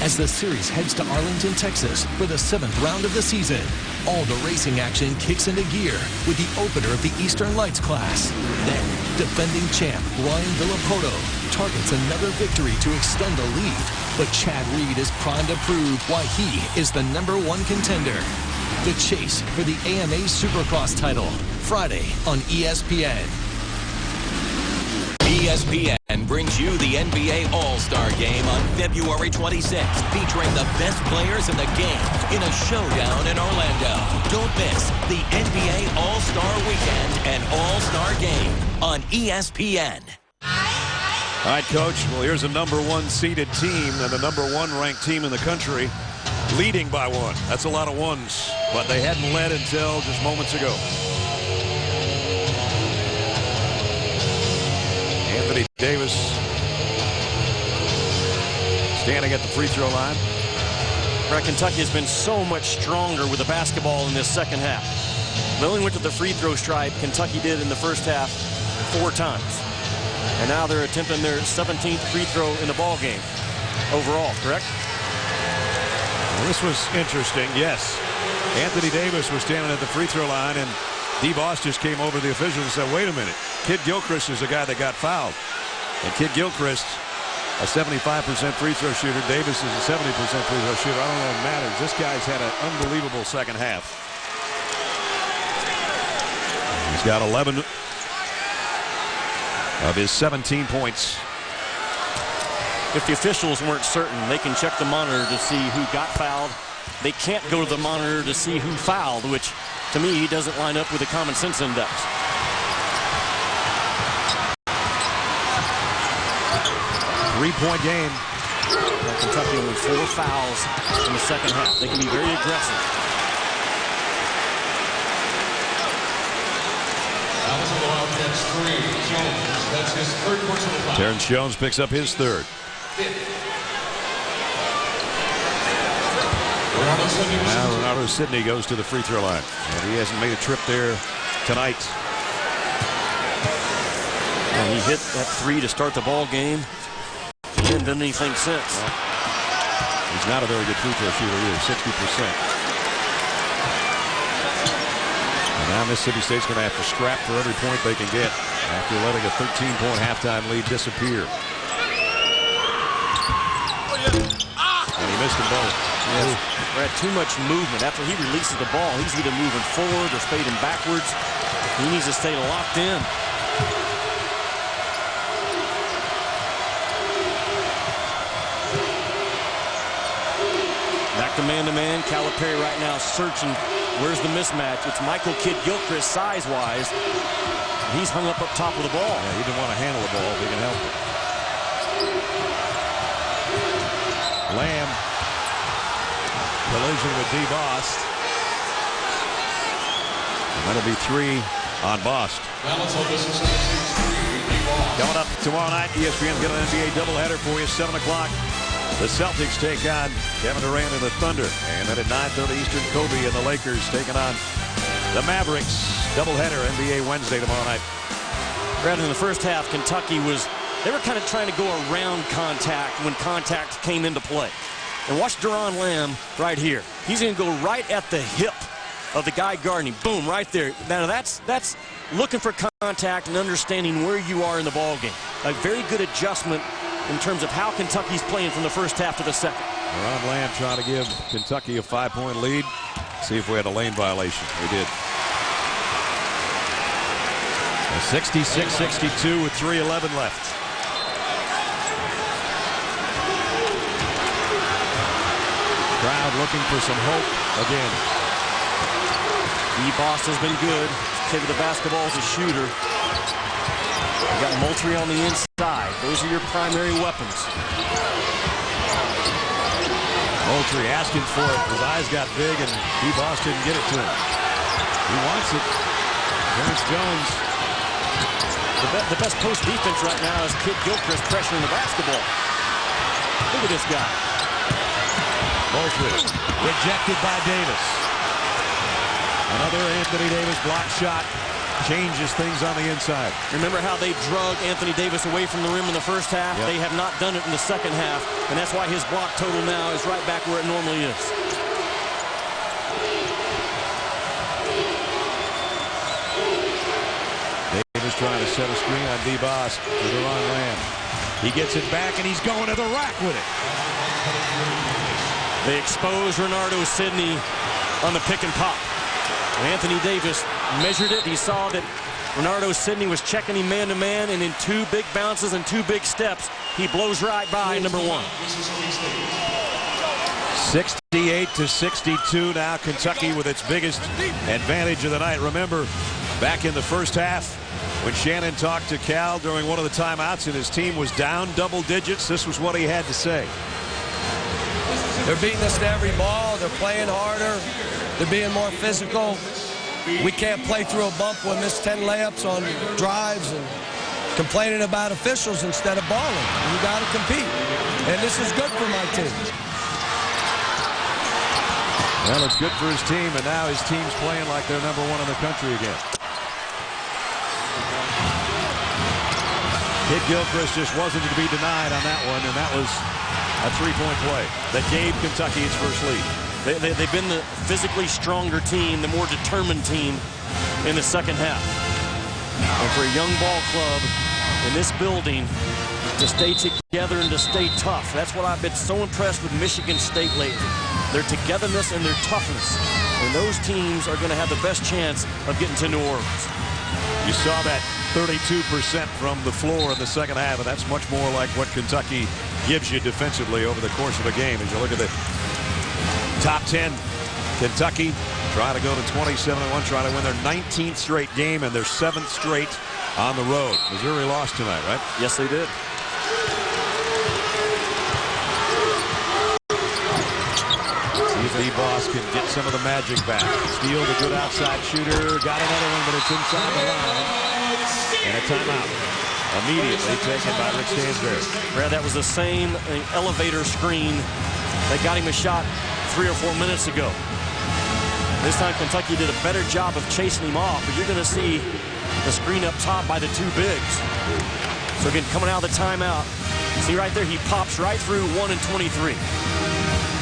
as the series heads to Arlington, Texas for the 7th round of the season. All the racing action kicks into gear with the opener of the Eastern Lights class. Then, defending champ Ryan Villapoto targets another victory to extend the lead. But Chad Reed is primed to prove why he is the #1 contender. The chase for the AMA Supercross title, Friday on ESPN. ESPN brings you the NBA All-Star Game on February 26th, featuring the best players in the game in a showdown in Orlando. Don't miss the NBA All-Star Weekend and All-Star Game on ESPN. All right, Coach. Well, here's a #1 seeded team and the #1 ranked team in the country leading by 1. That's a lot of ones, but they hadn't led until just moments ago. Anthony Davis standing at the free throw line. Right, Kentucky has been so much stronger with the basketball in this second half. They only went to the free throw stripe. Kentucky did in the first half 4 times. And now they're attempting their 17th free throw in the ball game overall, correct? Well, this was interesting, yes. Anthony Davis was standing at the free throw line, and D-Boss just came over to the officials and said, wait a minute. Kid Gilchrist is the guy that got fouled. And Kid Gilchrist, a 75% free throw shooter. Davis is a 70% free throw shooter. I don't know if it matters. This guy's had an unbelievable second half. He's got 11 of his 17 points. If the officials weren't certain, they can check the monitor to see who got fouled. They can't go to the monitor to see who fouled, which to me doesn't line up with the common sense index. Three-point game. Kentucky only 4 fouls in the second half. They can be very aggressive. Terrence Jones picks up his 3rd. Now Ronaldo Sidney goes to the free throw line, and he hasn't made a trip there tonight. And he hit that 3 to start the ball game. He hasn't done anything since. He's not a very good free throw shooter either, 60%. And now Mississippi State's going to have to scrap for every point they can get after letting a 13-point halftime lead disappear. And he missed them both. Yes. Had too much movement. After he releases the ball, he's either moving forward or fading backwards. He needs to stay locked in. Back to man-to-man. Calipari right now searching. Where's the mismatch? It's Michael Kidd Gilchrist size-wise. He's hung up top of the ball. Yeah, he didn't want to handle the ball if he can help it. Lamb. Collision with D-Boss. And that'll be 3 on Bost. Coming up tomorrow night, ESPN's got an NBA doubleheader for you, 7 o'clock. The Celtics take on Kevin Durant and the Thunder. And then at 9:30 Eastern, Kobe and the Lakers taking on the Mavericks. Doubleheader NBA Wednesday tomorrow night. Brad, in the first half, Kentucky they were kind of trying to go around contact when contact came into play. And watch Duran Lamb right here. He's going to go right at the hip of the guy guarding him. Boom, right there. Now that's looking for contact and understanding where you are in the ball game. A very good adjustment in terms of how Kentucky's playing from the first half to the second. Duran Lamb trying to give Kentucky a 5-point lead. See if we had a lane violation. We did. 66-62 with 3:11 left. Crowd looking for some hope again. D-Boss has been good. Taking the basketball as a shooter. You got Moultrie on the inside. Those are your primary weapons. Moultrie asking for it. His eyes got big and D-Boss didn't get it to him. He wants it. Terrence Jones The best post defense right now is Kid Gilchrist pressuring the basketball. Look at this guy. Mosley rejected by Davis. Another Anthony Davis block shot changes things on the inside. Remember how they drug Anthony Davis away from the rim in the first half? Yep. They have not done it in the second half, and that's why his block total now is right back where it normally is. Davis trying to set a screen on DeBoss for Deron Lamb. He gets it back, and he's going to the rack with it. They expose Renardo Sidney on the pick and pop. Anthony Davis measured it. He saw that Renardo Sidney was checking him man-to-man, and in 2 big bounces and 2 big steps, he blows right by number 1. 68-62 now. Kentucky with its biggest advantage of the night. Remember, back in the first half, when Shannon talked to Cal during one of the timeouts and his team was down double digits, this was what he had to say. They're beating us to every ball. They're playing harder. They're being more physical. We can't play through a bump. We'll miss 10 layups on drives and complaining about officials instead of balling. You got to compete. And this is good for my team. Well, it's good for his team, and now his team's playing like they're number 1 in the country again. Kid Gilchrist just wasn't to be denied on that one, and that was a 3-point play that gave Kentucky its first lead. They've been the physically stronger team, the more determined team in the second half. And for a young ball club in this building to stay together and to stay tough, that's what I've been so impressed with Michigan State lately. Their togetherness and their toughness. And those teams are going to have the best chance of getting to New Orleans. You saw that 32% from the floor in the second half, and that's much more like what Kentucky gives you defensively over the course of a game. As you look at the top 10, Kentucky try to go to 27-1, try to win their 19th straight game and their 7th straight on the road. Missouri lost tonight, right? Yes, they did. See if DeBoss can get some of the magic back. Steele, the good outside shooter, got another one, but it's inside the line. And a timeout. Immediately taken by Rick Stansberry. Brad, that was the same elevator screen that got him a shot 3 or 4 minutes ago. This time Kentucky did a better job of chasing him off, but you're going to see the screen up top by the 2 bigs. So again, coming out of the timeout, see right there, he pops right through 1 and 23.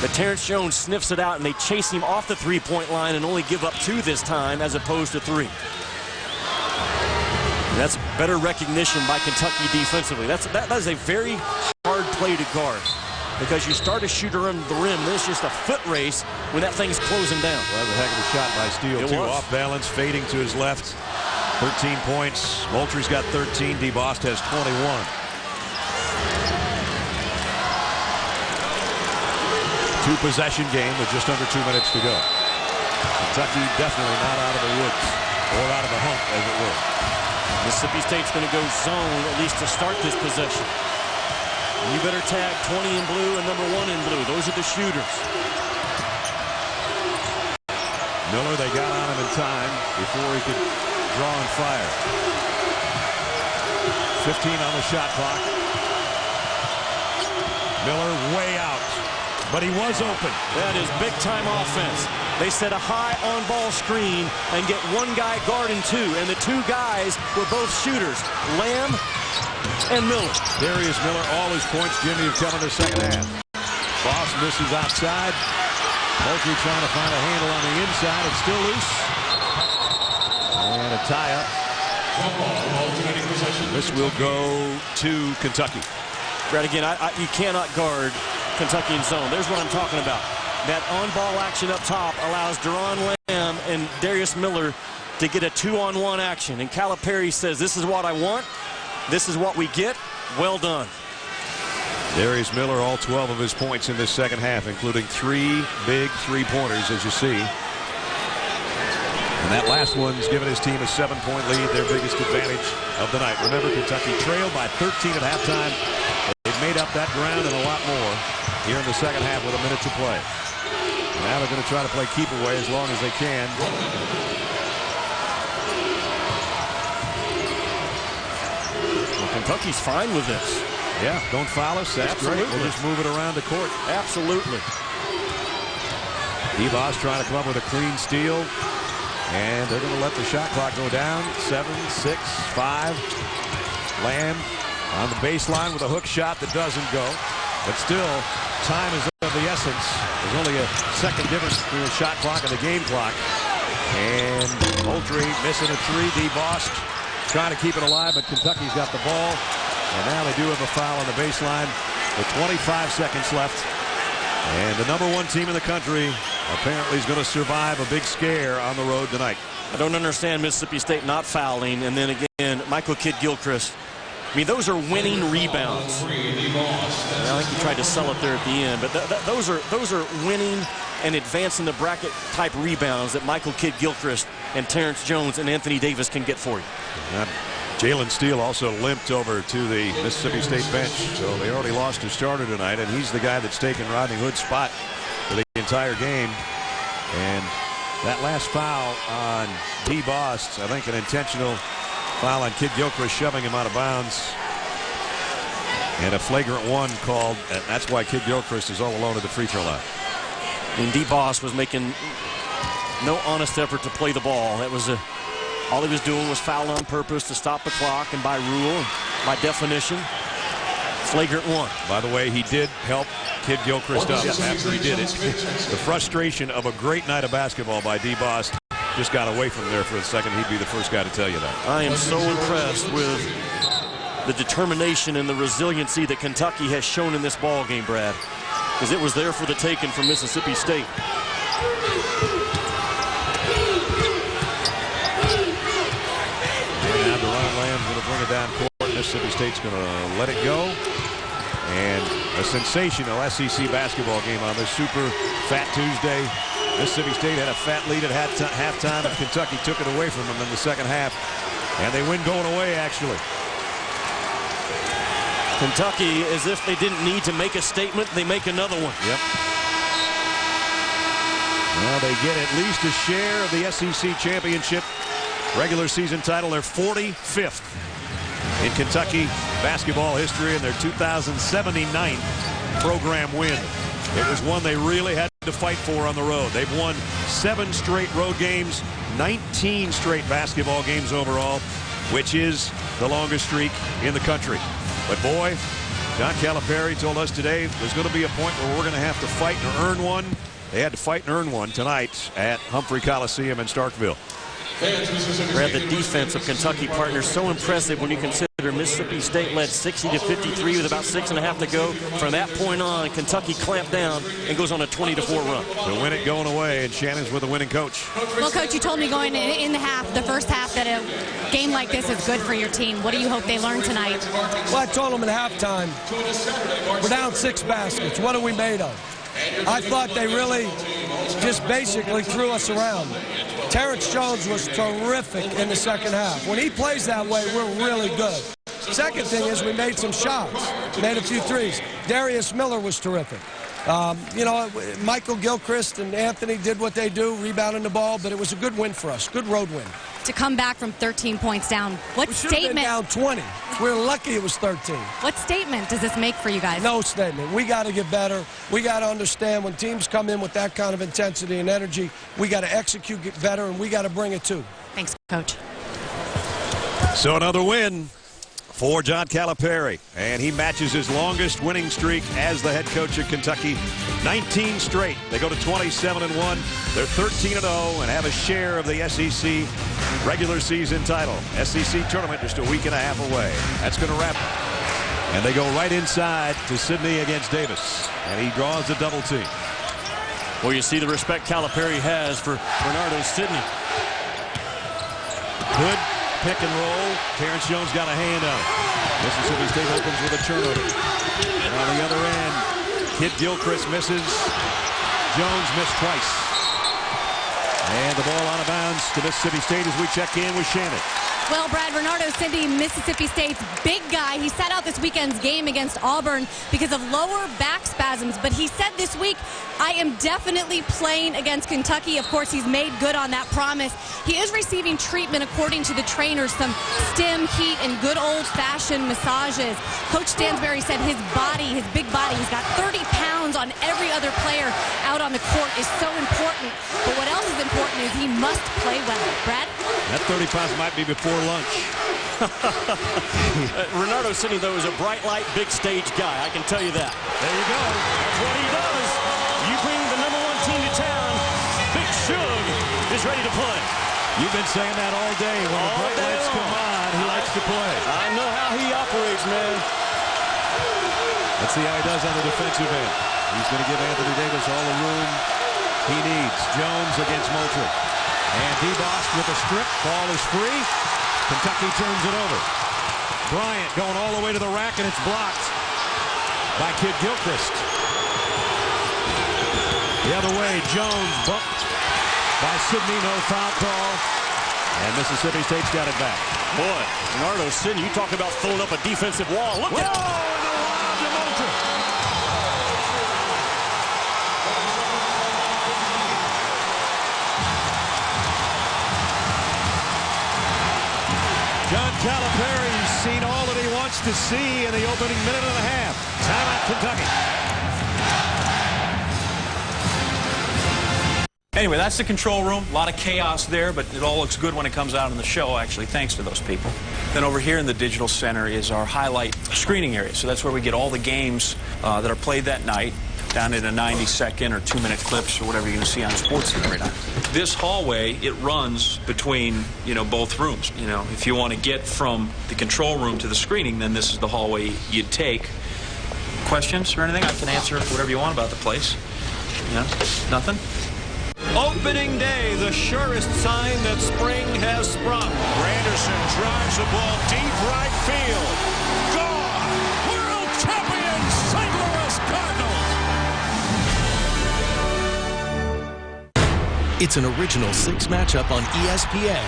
But Terrence Jones sniffs it out, and they chase him off the 3-point line and only give up 2 this time as opposed to 3. And that's better recognition by Kentucky defensively. That is a very hard play to guard, because you start a shooter under the rim, then it's just a foot race when that thing's closing down. Well, that was a heck of a shot by Steele, too. Off balance, fading to his left. 13 points. Moultrie's got 13. DeBost has 21. 2-possession game with just under 2 minutes to go. Kentucky definitely not out of the woods, or out of the hump, as it were. Mississippi State's going to go zone, at least to start this possession. And you better tag 20 in blue and number 1 in blue. Those are the shooters. Miller, they got on him in time before he could draw and fire. 15 on the shot clock. Miller way out, but he was open. That is big-time offense. They set a high on-ball screen and get 1 guy guarding 2, and the 2 guys were both shooters, Lamb and Miller. Darius Miller, all his points, Jimmy, have come in the second half. Boss misses outside. Moultrie trying to find a handle on the inside. It's still loose. And a tie-up. This will go to Kentucky. Brad, again, you cannot guard Kentucky in zone. There's what I'm talking about. That on-ball action up top allows Deron Lamb and Darius Miller to get a 2-on-1 action. And Calipari says, this is what I want. This is what we get. Well done. Darius Miller, all 12 of his points in this second half, including 3 big 3-pointers, as you see. And that last one's given his team a 7-point lead, their biggest advantage of the night. Remember, Kentucky trailed by 13 at halftime. They've made up that ground and a lot more here in the second half with a minute to play. Now they're going to try to play keep away as long as they can. Kentucky's fine with this. Yeah, don't foul us. That's Absolutely. great. We'll just move it around the court. Absolutely. DeVos trying to come up with a clean steal. And they're going to let the shot clock go down. 7, 6, 5. Lamb on the baseline with a hook shot that doesn't go. But still, time is of the essence. There's only a second difference between the shot clock and the game clock. And Moultrie missing a three. DeVos trying to keep it alive, but Kentucky's got the ball. And now they do have a foul on the baseline with 25 seconds left. And the #1 team in the country apparently is going to survive a big scare on the road tonight. I don't understand Mississippi State not fouling, and then again, Michael Kidd-Gilchrist. I mean, those are winning rebounds. I think he tried to sell it there at the end, but those are winning and advancing the bracket type rebounds that Michael Kidd-Gilchrist and Terrence Jones and Anthony Davis can get for you. Jalen Steele also limped over to the Mississippi State bench, so they already lost their starter tonight, and he's the guy that's taken Rodney Hood's spot for the entire game. And that last foul on DeVos, I think an intentional foul on Kidd-Gilchrist, shoving him out of bounds. And a flagrant one called, and that's why Kidd-Gilchrist is all alone at the free throw line. And DeVos was making no honest effort to play the ball. That was all he was doing was fouling on purpose to stop the clock, and by rule, by definition, flagrant one. By the way, he did help Kidd-Gilchrist up after he did it. The frustration of a great night of basketball by DeVos just got away from there for a second. He'd be the first guy to tell you that. I am so impressed with the determination and the resiliency that Kentucky has shown in this ball game, Brad, because it was there for the taking from Mississippi State. And now Deron Lamb's going to bring it down court. Mississippi State's going to let it go. And a sensational SEC basketball game on this super fat Tuesday. Mississippi State had a fat lead at halftime, and Kentucky took it away from them in the second half. And they win going away, actually. Kentucky, as if they didn't need to make a statement, they make another one. Yep. Well, they get at least a share of the SEC championship regular season title. They're 45th in Kentucky basketball history, and their 2079 program win. It was one they really had to fight for on the road. They've won 7 straight road games, 19 straight basketball games overall, which is the longest streak in the country. But boy, John Calipari told us today there's going to be a point where we're going to have to fight and earn one. They had to fight and earn one tonight at Humphrey Coliseum in Starkville. Brad, the defense of Kentucky partners so impressive when you consider Mississippi State led 60-53 with about 6.5 to go. From that point on, Kentucky clamped down and goes on a 20-4 run. To win it going away, and Shannon's with a winning coach. Well, Coach, you told me going in the first half, that a game like this is good for your team. What do you hope they learn tonight? Well, I told them at halftime, we're down 6 baskets. What are we made of? I thought they really just basically threw us around. Terrence Jones was terrific in the second half. When he plays that way, we're really good. Second thing is we made some shots, made a few threes. Darius Miller was terrific. You know, Michael Gilchrist and Anthony did what they do, rebounding the ball, but it was a good win for us, good road win. To come back from 13 points down, what statement? Been down 20. We're lucky it was 13. What statement does this make for you guys? No statement. We got to get better. We got to understand when teams come in with that kind of intensity and energy, we got to execute better, and we got to bring it too. Thanks, Coach. So another win for John Calipari, and he matches his longest winning streak as the head coach of Kentucky. 19 straight. They go to 27-1. They're 13-0 and have a share of the SEC regular season title. SEC tournament just a week and a half away. That's going to wrap it. And they go right inside to Sydney against Davis, and he draws a double team. Well, you see the respect Calipari has for Bernardo Sydney. Good pick and roll. Terrence Jones got a hand on it. Mississippi State opens with a turnover. And on the other end, Kidd-Gilchrist misses. Jones missed twice. And the ball out of bounds to Mississippi State as we check in with Shannon. Well, Brad, Renardo Cindy, Mississippi State's big guy, he sat out this weekend's game against Auburn because of lower back spasms. But he said this week, I am definitely playing against Kentucky. Of course, he's made good on that promise. He is receiving treatment, according to the trainers, some stem, heat, and good old-fashioned massages. Coach Stansbury said his body, his big body, he's got 30 pounds on every other player out on the court, is so important. But what else is important is he must play well. Brad? That 30 pounds might be before lunch. Renardo Cindy, though, is a bright light, big stage guy. I can tell you that. There you go. That's what he does. You bring the #1 team to town, Big Shug is ready to play. You've been saying that all day. When the bright lights come on, he likes to play. I know how he operates, man. Let's see how he does on the defensive end. He's going to give Anthony Davis all the room he needs. Jones against Moultrie. And DeBoss with a strip. Ball is free. Kentucky turns it over. Bryant going all the way to the rack, and it's blocked by Kid Gilchrist. The other way, Jones bumped by Sidney, no foul call. And Mississippi State's got it back. Boy, Renardo Cindy, you talk about throwing up a defensive wall. Look at it. John Calipari's seen all that he wants to see in the opening minute and a half. Timeout, Kentucky. Anyway, that's the control room. A lot of chaos there, but it all looks good when it comes out in the show, actually, thanks to those people. Then over here in the digital center is our highlight screening area. So that's where we get all the games that are played that night, down in a 90-second or 2-minute clips or whatever you're going to see on SportsCenter right now. This hallway, it runs between, both rooms. If you want to get from the control room to the screening, then this is the hallway you'd take. Questions or anything? I can answer whatever you want about the place. Nothing? Opening day, the surest sign that spring has sprung. Granderson drives the ball deep right field. Gone! World champions, St. Louis Cardinals! It's an original 6 matchup on ESPN.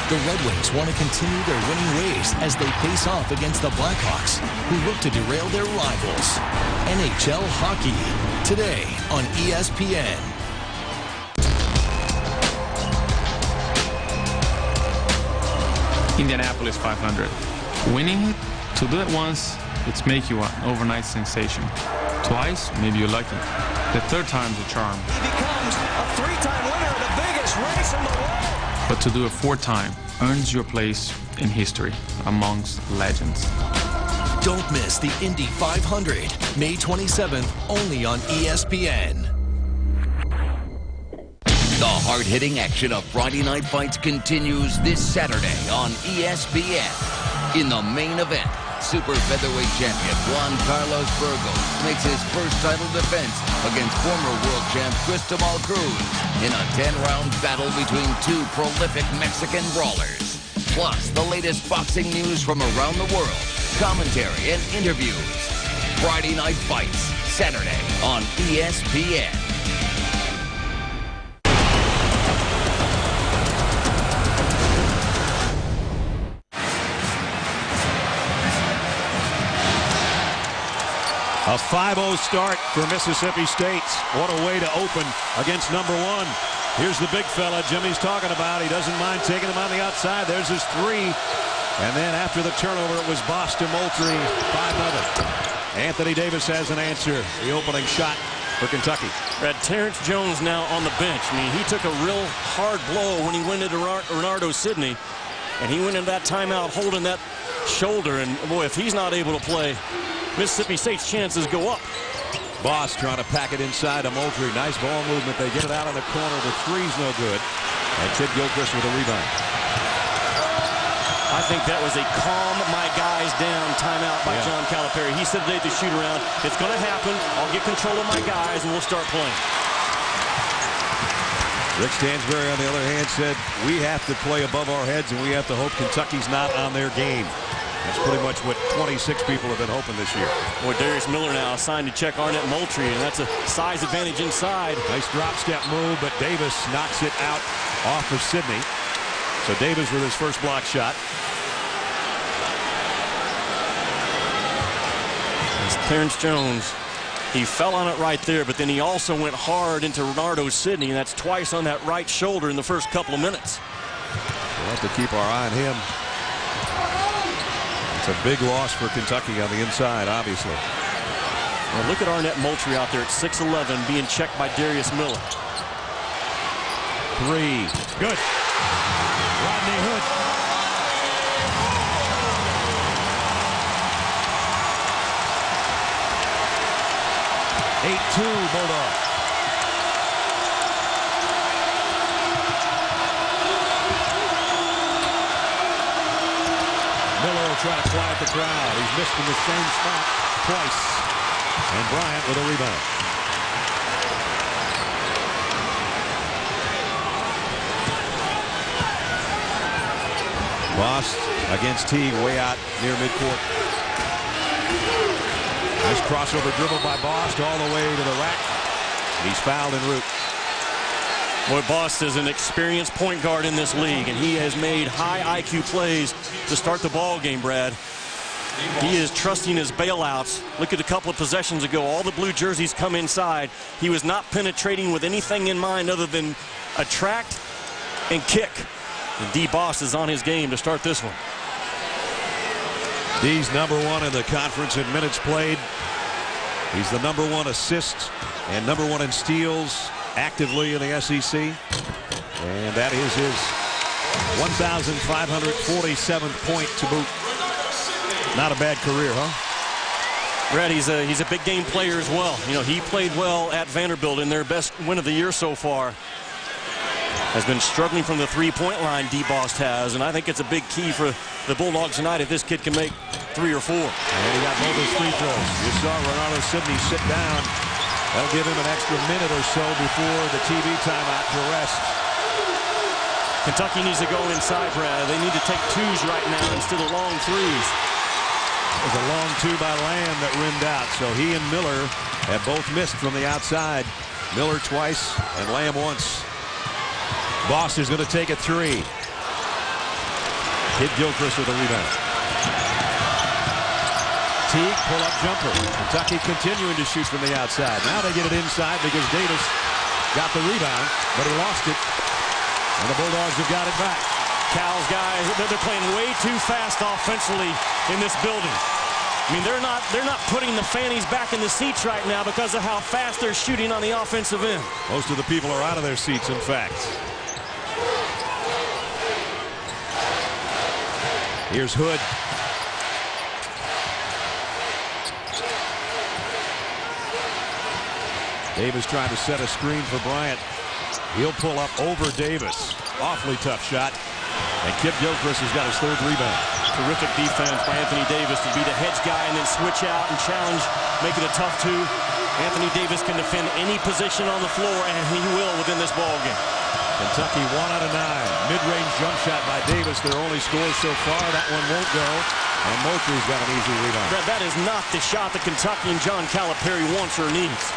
The Red Wings want to continue their winning ways as they face off against the Blackhawks, who look to derail their rivals. NHL hockey, today on ESPN. Indianapolis 500. Winning it, to do it once, it's make you an overnight sensation. Twice, maybe you're lucky. The third time's a charm. He becomes a 3-time winner of the biggest race in the world. But to do it 4th time earns your place in history amongst legends. Don't miss the Indy 500, May 27th, only on ESPN. The hard-hitting action of Friday Night Fights continues this Saturday on ESPN. In the main event, super featherweight champion Juan Carlos Burgos makes his first title defense against former world champ Cristobal Cruz in a 10-round battle between 2 prolific Mexican brawlers. Plus, the latest boxing news from around the world, commentary and interviews. Friday Night Fights, Saturday on ESPN. A 5-0 start for Mississippi State. What a way to open against #1. Here's the big fella Jimmy's talking about. He doesn't mind taking him on the outside. There's his 3. And then after the turnover, it was Boston Moultrie, 5-0. Anthony Davis has an answer. The opening shot for Kentucky. Terrence Jones now on the bench. I mean, he took a real hard blow when he went into Renardo Sidney. And he went into that timeout holding that shoulder. And, boy, if he's not able to play, Mississippi State's chances go up. Boss trying to pack it inside of Moultrie. Nice ball movement. They get it out in the corner. The 3's no good. And Kid Gilchrist with a rebound. I think that was a calm my guys down timeout by John Calipari. He said today at the shoot-around, it's going to happen. I'll get control of my guys, and we'll start playing. Rick Stansbury, on the other hand, said we have to play above our heads, and we have to hope Kentucky's not on their game. That's pretty much what 26 people have been hoping this year. Boy, Darius Miller now assigned to check Arnett Moultrie, and that's a size advantage inside. Nice drop step move, but Davis knocks it out off of Sidney. So Davis with his first block shot. It's Terrence Jones. He fell on it right there, but then he also went hard into Renardo Sidney, and that's twice on that right shoulder in the first couple of minutes. We'll have to keep our eye on him. It's a big loss for Kentucky on the inside, obviously. Well, look at Arnett Moultrie out there at 6'11", being checked by Darius Miller. 3. Good. Rodney Hood. Bulldog. Miller will try to quiet the crowd. He's missed in the same spot twice. And Bryant with a rebound. Bost against Teague way out near midcourt. Nice crossover dribble by Bost all the way to the rack. He's fouled en route. Boy, Bost is an experienced point guard in this league, and he has made high IQ plays to start the ball game, Brad. He is trusting his bailouts. Look at a couple of possessions ago. All the blue jerseys come inside. He was not penetrating with anything in mind other than attract and kick. And D. Bost is on his game to start this one. D's #1 in the conference in minutes played. He's the #1 assist and #1 in steals actively in the SEC. And that is his 1,547th point to boot. Not a bad career, huh? Brad, he's a big game player as well. You know, he played well at Vanderbilt in their best win of the year so far. Has been struggling from the three-point line, D. Bost has, and I think it's a big key for the Bulldogs tonight if this kid can make 3 or 4. And he got both his free throws. You saw Renardo Sidney sit down. That'll give him an extra minute or so before the TV timeout to rest. Kentucky needs to go inside, Brad. They need to take 2s right now instead of long 3s. There's a long 2 by Lamb that rimmed out, so he and Miller have both missed from the outside. Miller twice and Lamb once. Bost is going to take a 3. Kid Gilchrist with a rebound. Teague pull-up jumper. Kentucky continuing to shoot from the outside. Now they get it inside because Davis got the rebound, but he lost it. And the Bulldogs have got it back. Cal's guys, they're playing way too fast offensively in this building. I mean, they're not putting the fannies back in the seats right now because of how fast they're shooting on the offensive end. Most of the people are out of their seats, in fact. Here's Hood. Davis trying to set a screen for Bryant. He'll pull up over Davis. Awfully tough shot. And Kip Gilchrist has got his 3rd rebound. Terrific defense by Anthony Davis to be the hedge guy and then switch out and challenge, make it a tough 2. Anthony Davis can defend any position on the floor, and he will within this ball game. Kentucky 1 out of 9. Mid-range jump shot by Davis. Their only score so far. That one won't go. And Moultrie's got an easy rebound. Brad, that is not the shot that Kentucky and John Calipari wants or needs.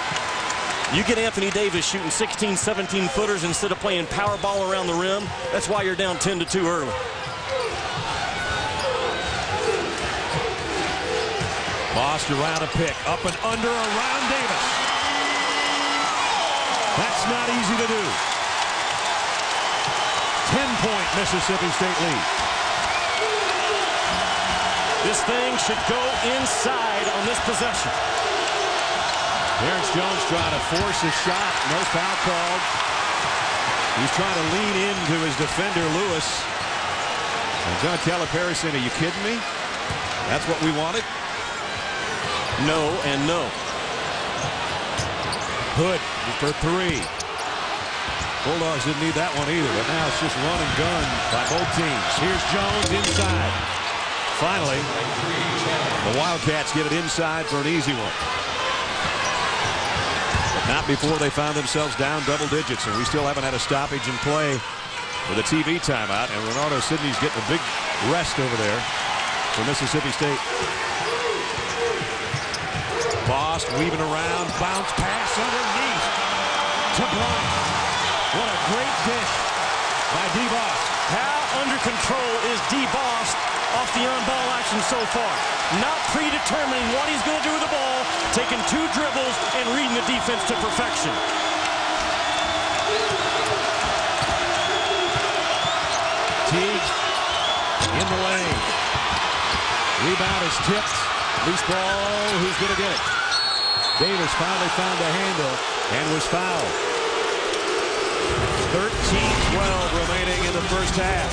You get Anthony Davis shooting 16, 17-footers instead of playing power ball around the rim. That's why you're down 10-2 early. Bost around a pick. Up and under around Davis. That's not easy to do. 10-point Mississippi State lead. This thing should go inside on this possession. Terrence Jones trying to force a shot. No foul called. He's trying to lean into his defender, Lewis. And John Calipari saying, are you kidding me? That's what we wanted? No and no. Hood for 3. Bulldogs didn't need that one either, but now it's just run and gun by both teams. Here's Jones inside. Finally, the Wildcats get it inside for an easy one. But not before they found themselves down double digits, and we still haven't had a stoppage in play with a TV timeout, and Renardo Sidney's getting a big rest over there for Mississippi State. Bost weaving around, bounce pass underneath to Bryant. What a great dish by D. Bost. How under control is DeBoss off the on-ball action so far? Not predetermining what he's going to do with the ball, taking 2 dribbles and reading the defense to perfection. Teague in the lane. Rebound is tipped. Loose ball. Who's going to get it? Davis finally found the handle and was fouled. 13-12 remaining in the first half.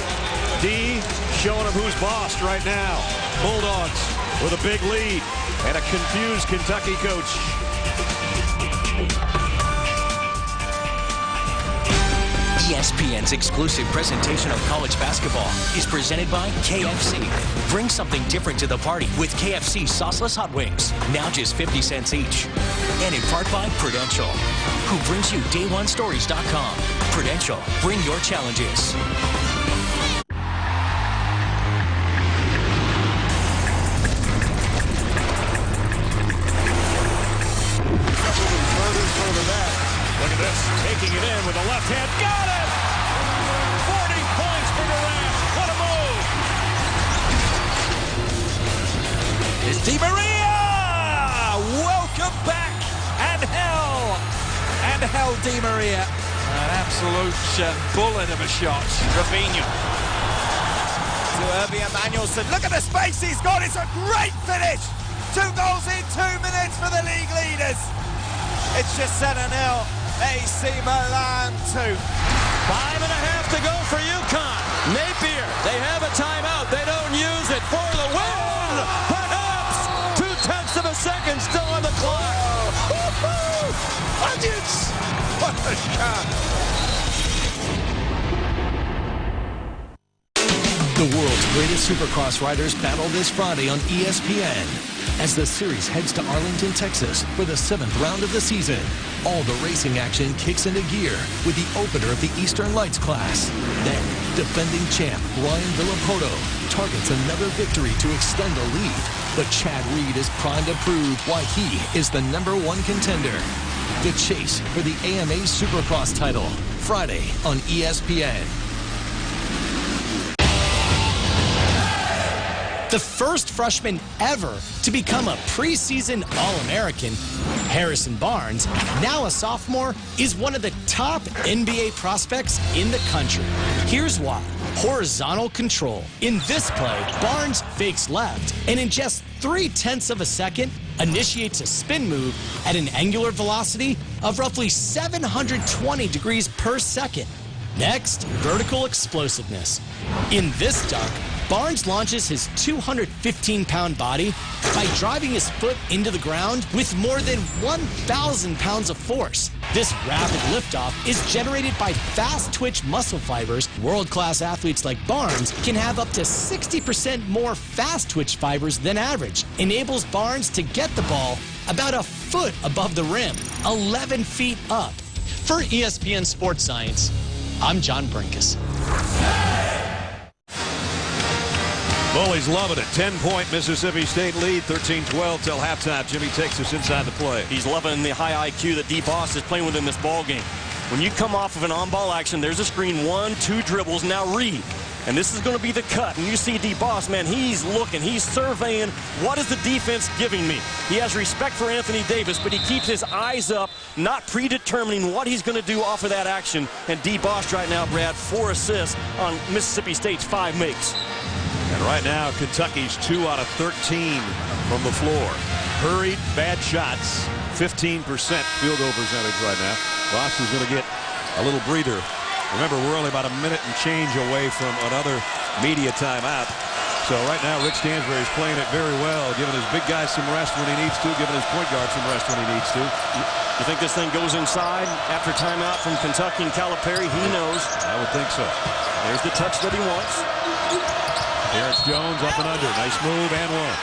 D showing him who's boss right now. Bulldogs with a big lead and a confused Kentucky coach. ESPN's exclusive presentation of college basketball is presented by KFC. Bring something different to the party with KFC sauceless hot wings, now just 50 cents each. And in part by Prudential, who brings you day1stories.com. Prudential, bring your challenges. Further back. Look at this. Taking it in with the left hand. Got it! 40 points for Durant. What a move! It's Di Maria! Welcome back. And hell, Di Maria. An absolute bullet of a shot. Rafinha. To Irving Emanuelson. Look at the space he's got. It's a great finish. 2 goals in 2 minutes for the league leaders. It's just 7-0. AC Milan 2. 5.5 to go for UConn. Napier, they have a timeout. They don't use it for the win. Perhaps 0.2 of a second still on the clock. Onions! What a shot. The world's greatest Supercross riders battle this Friday on ESPN as the series heads to Arlington, Texas for the 7th round of the season. All the racing action kicks into gear with the opener of the Eastern Lights class. Then, defending champ Ryan Villapoto targets another victory to extend the lead. But Chad Reed is primed to prove why he is the #1 contender. The chase for the AMA Supercross title, Friday on ESPN. The first freshman ever to become a preseason All-American, Harrison Barnes, now a sophomore, is one of the top NBA prospects in the country. Here's why. Horizontal control. In this play, Barnes fakes left and in just 0.3 of a second initiates a spin move at an angular velocity of roughly 720 degrees per second. Next, vertical explosiveness. In this dunk, Barnes launches his 215-pound body by driving his foot into the ground with more than 1,000 pounds of force. This rapid liftoff is generated by fast-twitch muscle fibers. World-class athletes like Barnes can have up to 60% more fast-twitch fibers than average. Enables Barnes to get the ball about a foot above the rim, 11 feet up. For ESPN Sports Science, I'm John Brinkus. Bullies loving it. 10-point Mississippi State lead, 13-12 till halftime. Jimmy takes us inside the play. He's loving the high IQ that DeBoss is playing with in this ball game. When you come off of an on-ball action, there's a screen, 1, 2 dribbles, now Reed. And this is going to be the cut. And you see DeBoss, man, he's looking, he's surveying, what is the defense giving me? He has respect for Anthony Davis, but he keeps his eyes up, not predetermining what he's going to do off of that action. And DeBoss right now, Brad, 4 assists on Mississippi State's 5 makes. And right now, Kentucky's 2 out of 13 from the floor. Hurried, bad shots, 15% field goal percentage right now. Boston's going to get a little breather. Remember, we're only about a minute and change away from another media timeout. So right now, Rick Stansbury's playing it very well, giving his big guy some rest when he needs to, giving his point guard some rest when he needs to. You think this thing goes inside after timeout from Kentucky and Calipari? He knows. I would think so. There's the touch that he wants. Terrence Jones up and under. Nice move and one.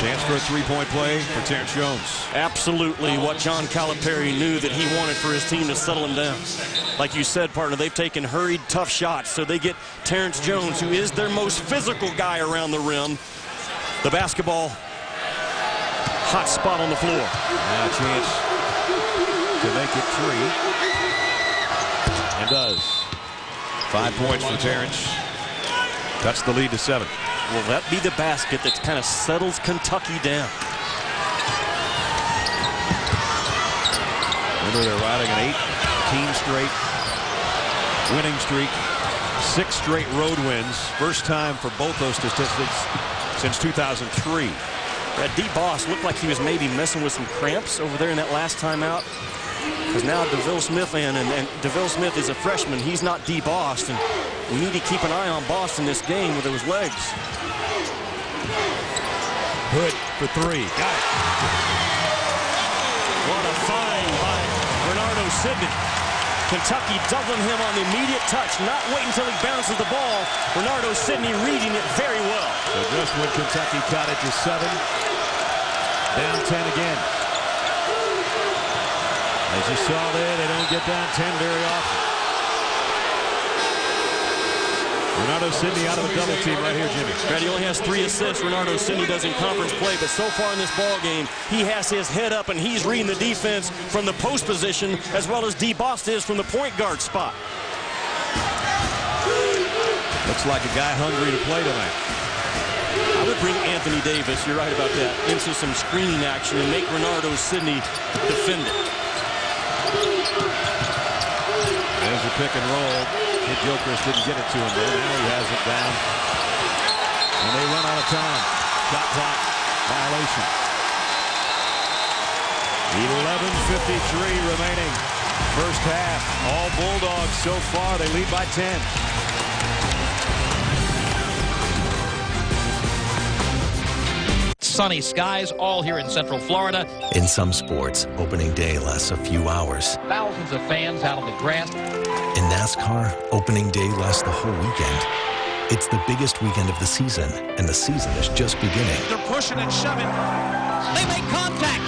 Chance for a three-point play for Terrence Jones. Absolutely what John Calipari knew that he wanted for his team to settle him down. Like you said, partner, they've taken hurried, tough shots. So they get Terrence Jones, who is their most physical guy around the rim. The basketball, hot spot on the floor. Now a chance to make it 3. And does. 5 points for Terrence. Cuts the lead to 7. Will that be the basket that kind of settles Kentucky down? Remember, they're riding an 18 straight winning streak. 6 straight road wins. First time for both those statistics since 2003. D-Boss looked like he was maybe messing with some cramps over there in that last time out. Because now DeVille Smith and DeVille Smith is a freshman. He's not D-Boss, and we need to keep an eye on Boston this game with those legs. Hood for 3. Got it. What a find by Bernardo Sidney. Kentucky doubling him on the immediate touch, not waiting until he bounces the ball. Bernardo Sidney reading it very well. So just when Kentucky cut it to 7, down 10 again. As you saw there, they don't get down 10 very often. Bernardo Sidney out of a double team right here, Jimmy. Brad, he only has 3 assists. Bernardo Sidney does in conference play, but so far in this ball game, he has his head up and he's reading the defense from the post position as well as D-Boss is from the point guard spot. Looks like a guy hungry to play tonight. I would bring Anthony Davis, you're right about that, into some screening action and make Bernardo Sidney defend it. There's a pick and roll. Kid Gilchrist didn't get it to him, though. Now he has it down. And they run out of time. Shot clock violation. 11:53 remaining. First half. All Bulldogs so far. They lead by 10. Sunny skies all here in Central Florida. In some sports, opening day lasts a few hours. Thousands of fans out on the grass. In NASCAR, opening day lasts the whole weekend. It's the biggest weekend of the season, and the season is just beginning. They're pushing and shoving. They make contact.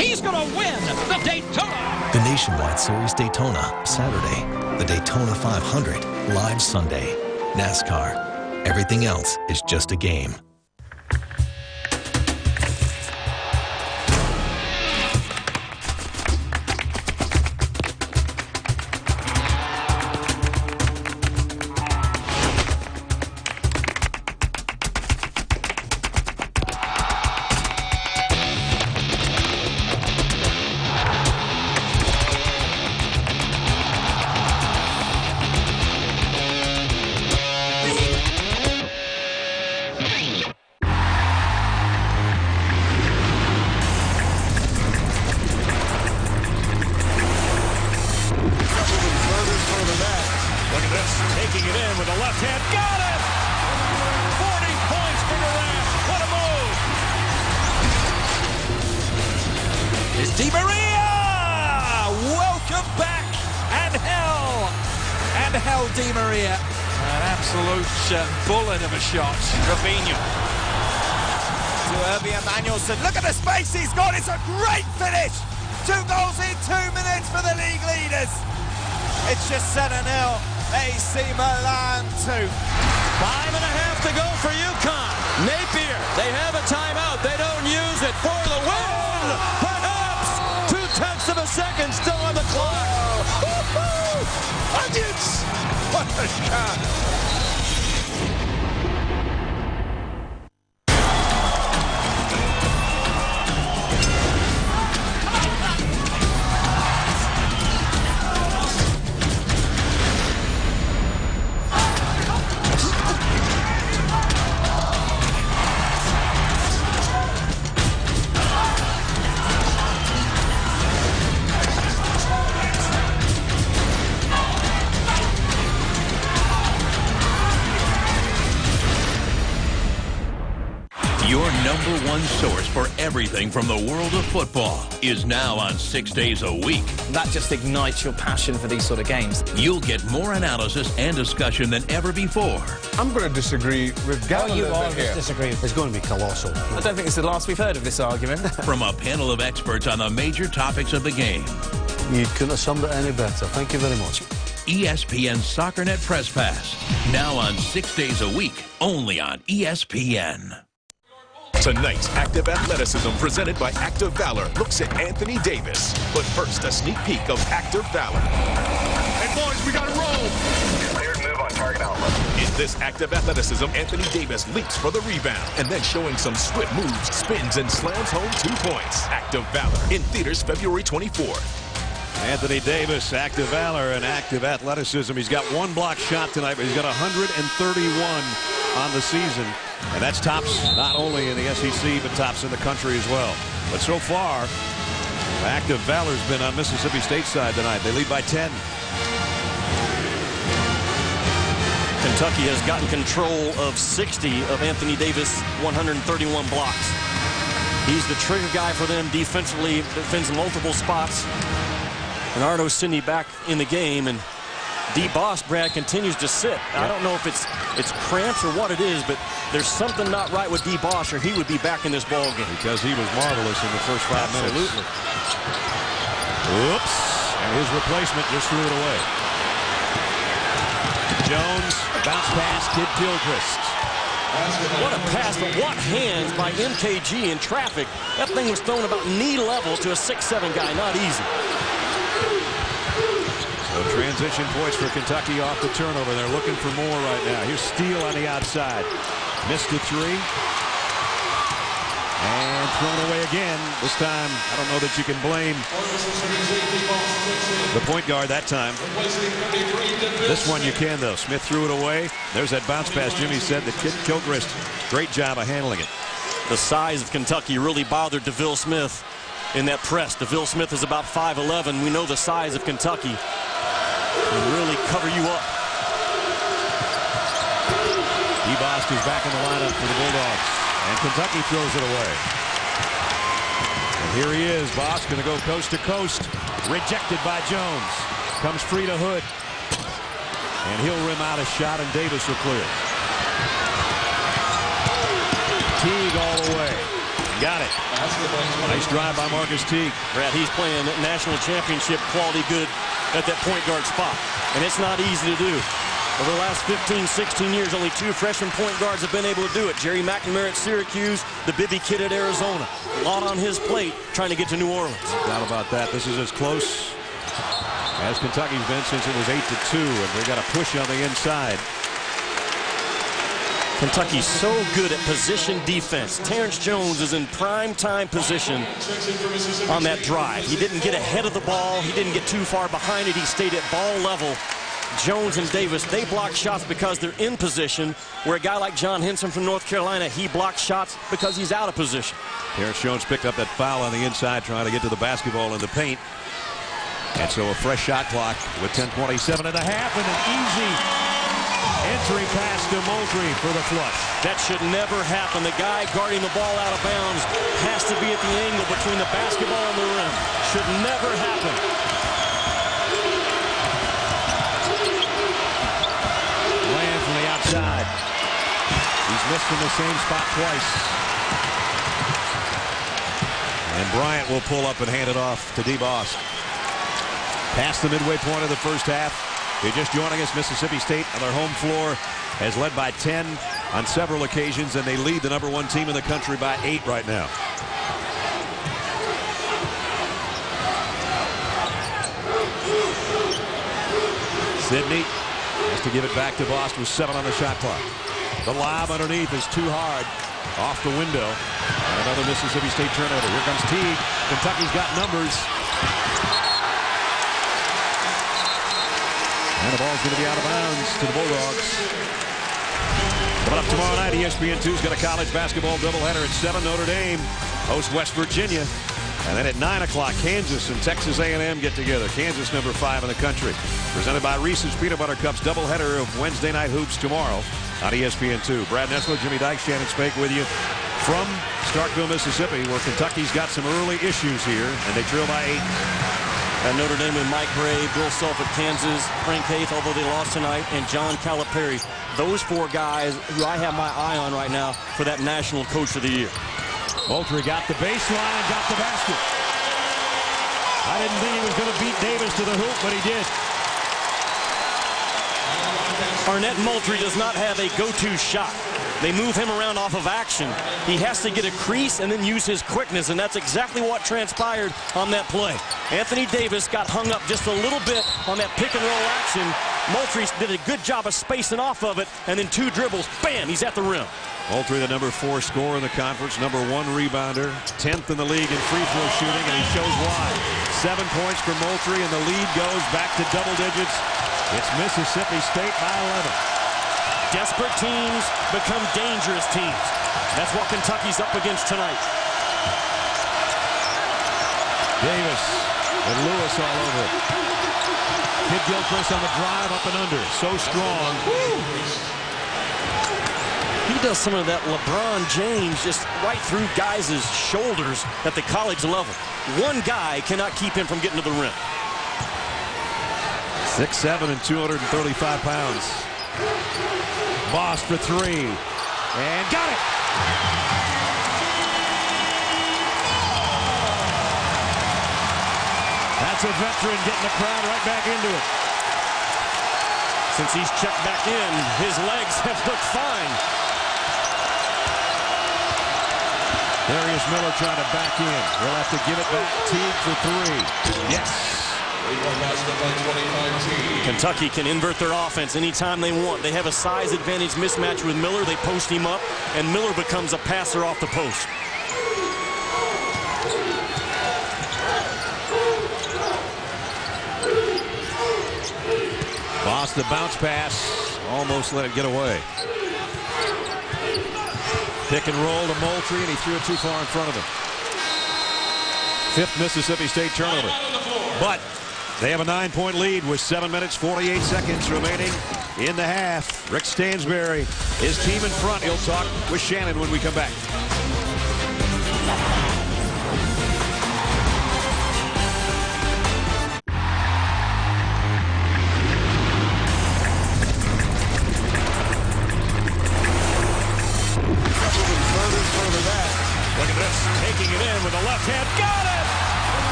He's going to win the Daytona. The Nationwide Series Daytona, Saturday. The Daytona 500, live Sunday. NASCAR. Everything else is just a game. Taking it in with the left hand. Got it! 40 points for Durant. What a move! It's Di Maria! Welcome back! And hell, Di Maria. An absolute bullet of a shot. Robinho. To Irving Emmanuelson. Look at the space he's got. It's a great finish. 2 goals in 2 minutes for the league leaders. It's just 7-0. AC Milan 2. 5.5 to go for UConn. Napier, they have a timeout. They don't use it for the win. Perhaps 0.2 of a second still on the clock. Onions! What a shot. Your #1 source for everything from the world of football is now on 6 days a week. That just ignites your passion for these sort of games. You'll get more analysis and discussion than ever before. I'm going to disagree with Gavin. You always disagree. It's going to be colossal. I don't think it's the last we've heard of this argument. From a panel of experts on the major topics of the game. You couldn't have summed it any better. Thank you very much. ESPN SoccerNet Press Pass. Now on 6 days a week, only on ESPN. Tonight's Active Athleticism presented by Active Valor looks at Anthony Davis. But first, a sneak peek of Active Valor. Hey, boys, we got to roll. Cleared move on target outlet. In this act of athleticism, Anthony Davis leaps for the rebound and then showing some swift moves, spins and slams home 2 points. Act of Valor in theaters February 24th. Anthony Davis, act of valor and active athleticism. He's got 1 block shot tonight, but he's got 131 on the season. And that's tops not only in the SEC, but tops in the country as well. But so far, act of valor's been on Mississippi State's side tonight. They lead by 10. Kentucky has gotten control of 60 of Anthony Davis' 131 blocks. He's the trigger guy for them defensively, defends multiple spots. And Ardo Sidney back in the game, and D. Boss, Brad, continues to sit. Yep. I don't know if it's cramps or what it is, but there's something not right with D. Boss, or he would be back in this ball game. Because he was marvelous in the first 5 minutes. Absolutely. Oops. And his replacement just threw it away. Jones, bounce pass, Kid Gilchrist. What a pass, but what hands by MKG in traffic. That thing was thrown about knee level to a 6'7" guy. Not easy. So transition points for Kentucky off the turnover. They're looking for more right now. Here's Steele on the outside. Missed a 3. And thrown away again. This time, I don't know that you can blame the point guard that time. This one you can, though. Smith threw it away. There's that bounce pass. Jimmy said that Kid Gilchrist, great job of handling it. The size of Kentucky really bothered DeVille Smith in that press. DeVille Smith is about 5'11". We know the size of Kentucky can really cover you up. DeBost is back in the lineup for the Bulldogs. And Kentucky throws it away. And here he is. Boss going to go coast to coast. Rejected by Jones. Comes free to Hood. And he'll rim out a shot, and Davis will clear. Teague all the way. Got it. Nice drive by Marcus Teague. Brad, he's playing national championship quality good at that point guard spot. And it's not easy to do. Over the last 15, 16 years, only 2 freshman point guards have been able to do it. Jerry McNamara at Syracuse, the Bibby kid at Arizona. A lot on his plate trying to get to New Orleans. No doubt about that. This is as close as Kentucky's been since it was 8-2, and they got a push on the inside. Kentucky's so good at position defense. Terrence Jones is in prime time position on that drive. He didn't get ahead of the ball. He didn't get too far behind it. He stayed at ball level. Jones and Davis, they block shots because they're in position, where a guy like John Henson from North Carolina, he blocks shots because he's out of position. Terrence Jones picked up that foul on the inside trying to get to the basketball in the paint. And so a fresh shot clock with 10:27 and a half, and an easy entry pass to Moultrie for the flush. That should never happen. The guy guarding the ball out of bounds has to be at the angle between the basketball and the rim. Should never happen. Outside. He's missed in the same spot twice. And Bryant will pull up and hand it off to DeBost. Past the midway point of the first half. If you're just joining us, Mississippi State on their home floor has led by 10 on several occasions, and they lead the #1 team in the country by 8 right now. Sidney has to give it back to Boston with 7 on the shot clock. The lob underneath is too hard. Off the window. And another Mississippi State turnover. Here comes Teague. Kentucky's got numbers. And the ball's going to be out of bounds to the Bulldogs. Coming up tomorrow night, ESPN2's got a college basketball doubleheader at 7. Notre Dame hosts West Virginia. And then at 9 o'clock, Kansas and Texas A&M get together. Kansas #5 in the country. Presented by Reese's Peanut Butter Cups doubleheader of Wednesday night hoops tomorrow on ESPN2. Brad Nessler, Jimmy Dykes, Shannon Spake with you from Starkville, Mississippi, where Kentucky's got some early issues here, and they trail by 8. And Notre Dame with Mike Gray, Bill Self at Kansas, Frank Haith, although they lost tonight, and John Calipari. Those 4 guys who I have my eye on right now for that National Coach of the Year. Moultrie got the baseline and got the basket. I didn't think he was going to beat Davis to the hoop, but he did. Arnett Moultrie does not have a go-to shot. They move him around off of action. He has to get a crease and then use his quickness, and that's exactly what transpired on that play. Anthony Davis got hung up just a little bit on that pick-and-roll action, Moultrie did a good job of spacing off of it, and then 2 dribbles, bam, he's at the rim. Moultrie, the number 4 scorer in the conference, number 1 rebounder, 10th in the league in free throw shooting, and he shows why. 7 points for Moultrie, and the lead goes back to double digits. It's Mississippi State by 11. Desperate teams become dangerous teams. That's what Kentucky's up against tonight. Davis with Lewis all over it. Kid Gilchrist on the drive, up and under. So strong. He does some of that LeBron James just right through guys' shoulders at the college level. One guy cannot keep him from getting to the rim. 6'7" and 235 pounds. Boss for 3. And got it! That's a veteran getting the crowd right back into it. Since he's checked back in, his legs have looked fine. Darius Miller trying to back in. He'll have to give it back. Teague for 3. Yes. Kentucky can invert their offense anytime they want. They have a size advantage mismatch with Miller. They post him up, and Miller becomes a passer off the post. Lost the bounce pass. Almost let it get away. Pick and roll to Moultrie, and he threw it too far in front of him. 5th Mississippi State turnover. But they have a 9-point lead with 7 minutes, 48 seconds remaining in the half. Rick Stansbury, his team in front. He'll talk with Shannon when we come back. Look at this, taking it in with the left hand. Got it!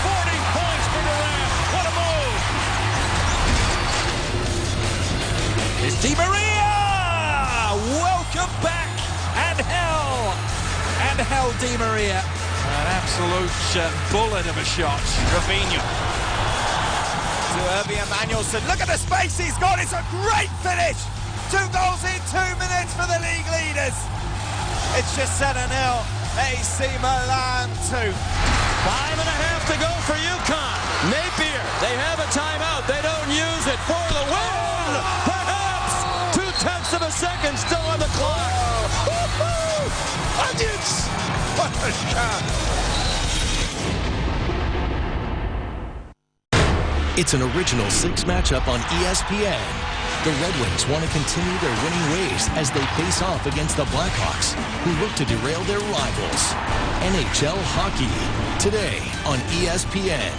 40 points for Durant. What a move! It's Di Maria! Welcome back! And hell, Di Maria. An absolute bullet of a shot. Rafinha. To Irving Emmanuelson. Look at the space he's got. It's a great finish. 2 goals in 2 minutes for the league leaders. It's just 7-0. AC Milan 2. 5.5 to go for UConn. Napier, they have a timeout. They don't use it for the win. Perhaps 0.2 of a second still on the clock. Onions! What a shot. It's an original 6 matchup on ESPN. The Red Wings want to continue their winning ways as they face off against the Blackhawks, who look to derail their rivals. NHL hockey, today on ESPN.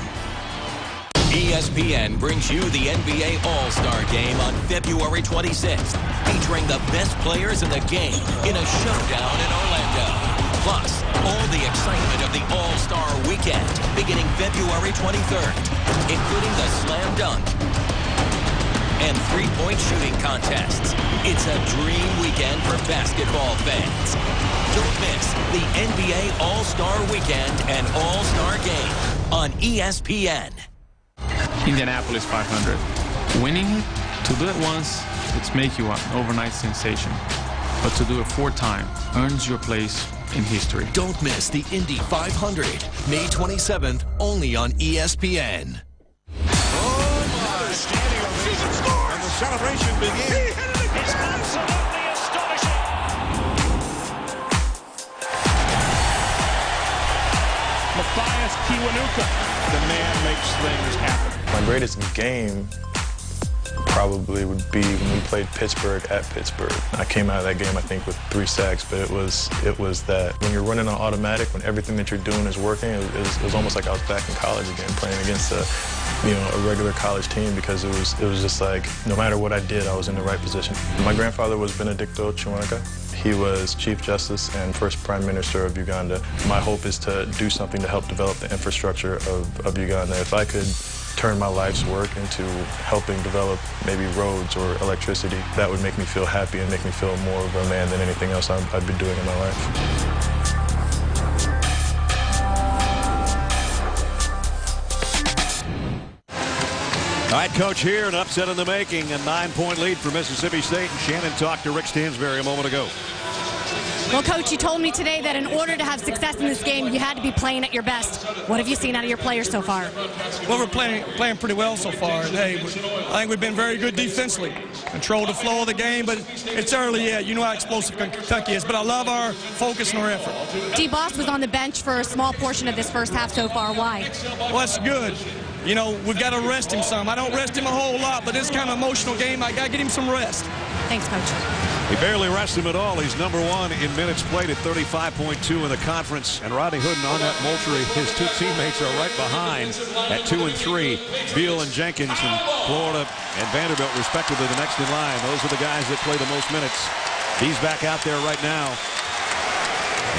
ESPN brings you the NBA All-Star Game on February 26th, featuring the best players in the game in a showdown in Orlando. Plus, all the excitement of the All-Star Weekend beginning February 23rd, including the slam dunk and 3-point shooting contests. It's a dream weekend for basketball fans. Don't miss the NBA All-Star Weekend and All-Star Game on ESPN. Indianapolis 500. Winning it, to do it once, it's make you an overnight sensation. But to do it 4 times earns your place in history. Don't miss the Indy 500, May 27th, only on ESPN. And the celebration begins. It's absolutely astonishing. Matthias Kiwanuka. The man makes things happen. My greatest game probably would be when we played Pittsburgh at Pittsburgh. I came out of that game, I think, with 3 sacks, but it was that when you're running on automatic, when everything that you're doing is working, it was almost like I was back in college again, playing against a regular college team, because it was just like, no matter what I did, I was in the right position. My grandfather was Benedicto Chiwanga. He was Chief Justice and first Prime Minister of Uganda. My hope is to do something to help develop the infrastructure of Uganda. If I could turn my life's work into helping develop maybe roads or electricity, that would make me feel happy and make me feel more of a man than anything else I've been doing in my life. All right, Coach, here an upset in the making, a 9-point lead for Mississippi State. And Shannon talked to Rick Stansbury a moment ago. Well, Coach, you told me today that in order to have success in this game, you had to be playing at your best. What have you seen out of your players so far? Well, we're playing pretty well so far. Hey, I think we've been very good defensively. Control the flow of the game, but it's early yet. You know how explosive Kentucky is, but I love our focus and our effort. D. Boss was on the bench for a small portion of this first half so far. Why? Well, that's good. You know, we've got to rest him some. I don't rest him a whole lot, but this kind of emotional game, I got to get him some rest. Thanks, Coach. He barely rests him at all. He's number 1 in minutes played at 35.2 in the conference. And Rodney Hood and Arnett Moultrie, his 2 teammates, are right behind at 2 and 3. Beal and Jenkins from Florida and Vanderbilt, respectively, the next in line. Those are the guys that play the most minutes. He's back out there right now.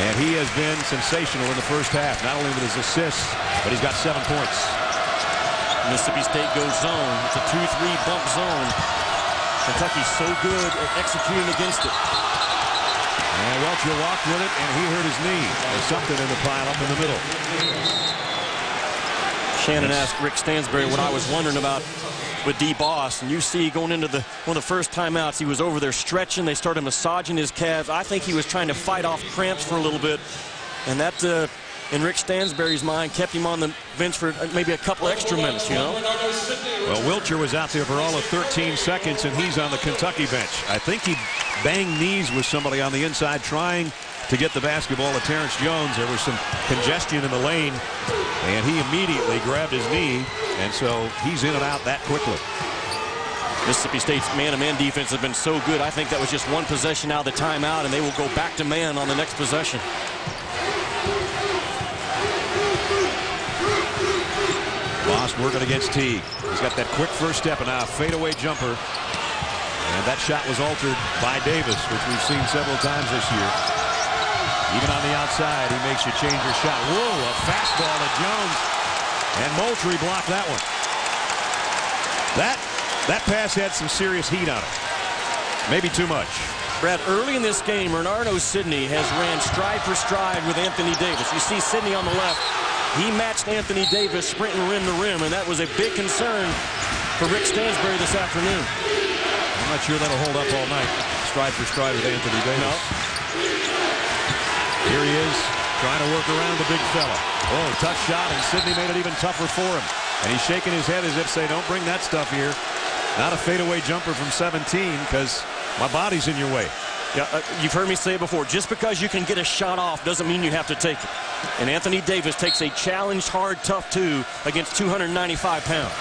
And he has been sensational in the first half, not only with his assists, but he's got 7 points. Mississippi State goes zone. It's a 2-3 bump zone. Kentucky's so good at executing against it. And Welcher walked with it, and he hurt his knee. There's something in the pile up in the middle. Shannon asked Rick Stansbury what I was wondering about with D. Boss, and you see going into one of the first timeouts, he was over there stretching. They started massaging his calves. I think he was trying to fight off cramps for a little bit, and that, in Rick Stansbury's mind, kept him on the bench for maybe a couple extra minutes, you know? Well, Wilcher was out there for all of 13 seconds, and he's on the Kentucky bench. I think he banged knees with somebody on the inside trying to get the basketball to Terrence Jones. There was some congestion in the lane, and he immediately grabbed his knee, and so he's in and out that quickly. Mississippi State's man-to-man defense has been so good. I think that was just one possession out of the timeout, and they will go back to man on the next possession. Boss working against Teague. He's got that quick first step and now a fadeaway jumper. And that shot was altered by Davis, which we've seen several times this year. Even on the outside, he makes you change your shot. Whoa, a fastball to Jones. And Moultrie blocked that one. That pass had some serious heat on it. Maybe too much. Brad, early in this game, Renardo Sidney has ran stride for stride with Anthony Davis. You see Sidney on the left. He matched Anthony Davis sprinting rim to rim, and that was a big concern for Rick Stansbury this afternoon. I'm not sure that'll hold up all night. Stride for stride with Anthony Davis. No. Here he is, trying to work around the big fella. Oh, tough shot, and Sidney made it even tougher for him. And he's shaking his head as if say, don't bring that stuff here. Not a fadeaway jumper from 17, because my body's in your way. Yeah, you've heard me say it before. Just because you can get a shot off doesn't mean you have to take it. And Anthony Davis takes a challenged, hard, tough 2 against 295 pounds.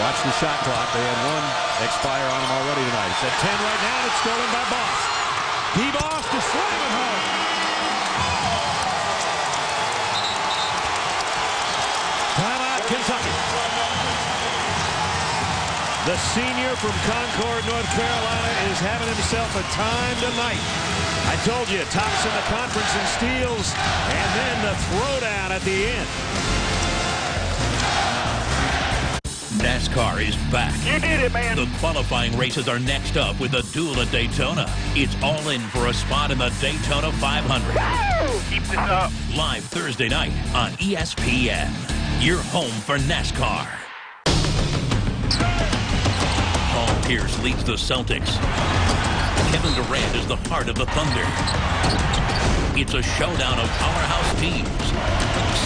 Watch the shot clock. They had 1 expire on him already tonight. It's at 10 right now, and it's stolen by Boss. D-Boss to slam it home. Timeout, Kentucky. The senior from Concord, North Carolina, is having himself a time tonight. I told you, tops in the conference in steals, and then the throwdown at the end. NASCAR is back. You did it, man. The qualifying races are next up with a duel at Daytona. It's all in for a spot in the Daytona 500. Woo! Keep this up. Live Thursday night on ESPN. Your home for NASCAR. Paul Pierce leads the Celtics. Kevin Durant is the heart of the Thunder. It's a showdown of powerhouse teams.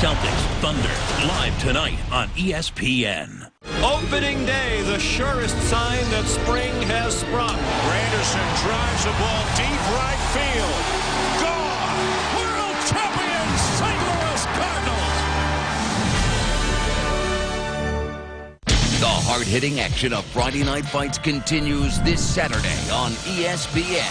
Celtics Thunder live tonight on ESPN. Opening day, the surest sign that spring has sprung. Granderson drives the ball deep right field. Gone! World champions, St. Louis Cardinals! The hard-hitting action of Friday Night Fights continues this Saturday on ESPN.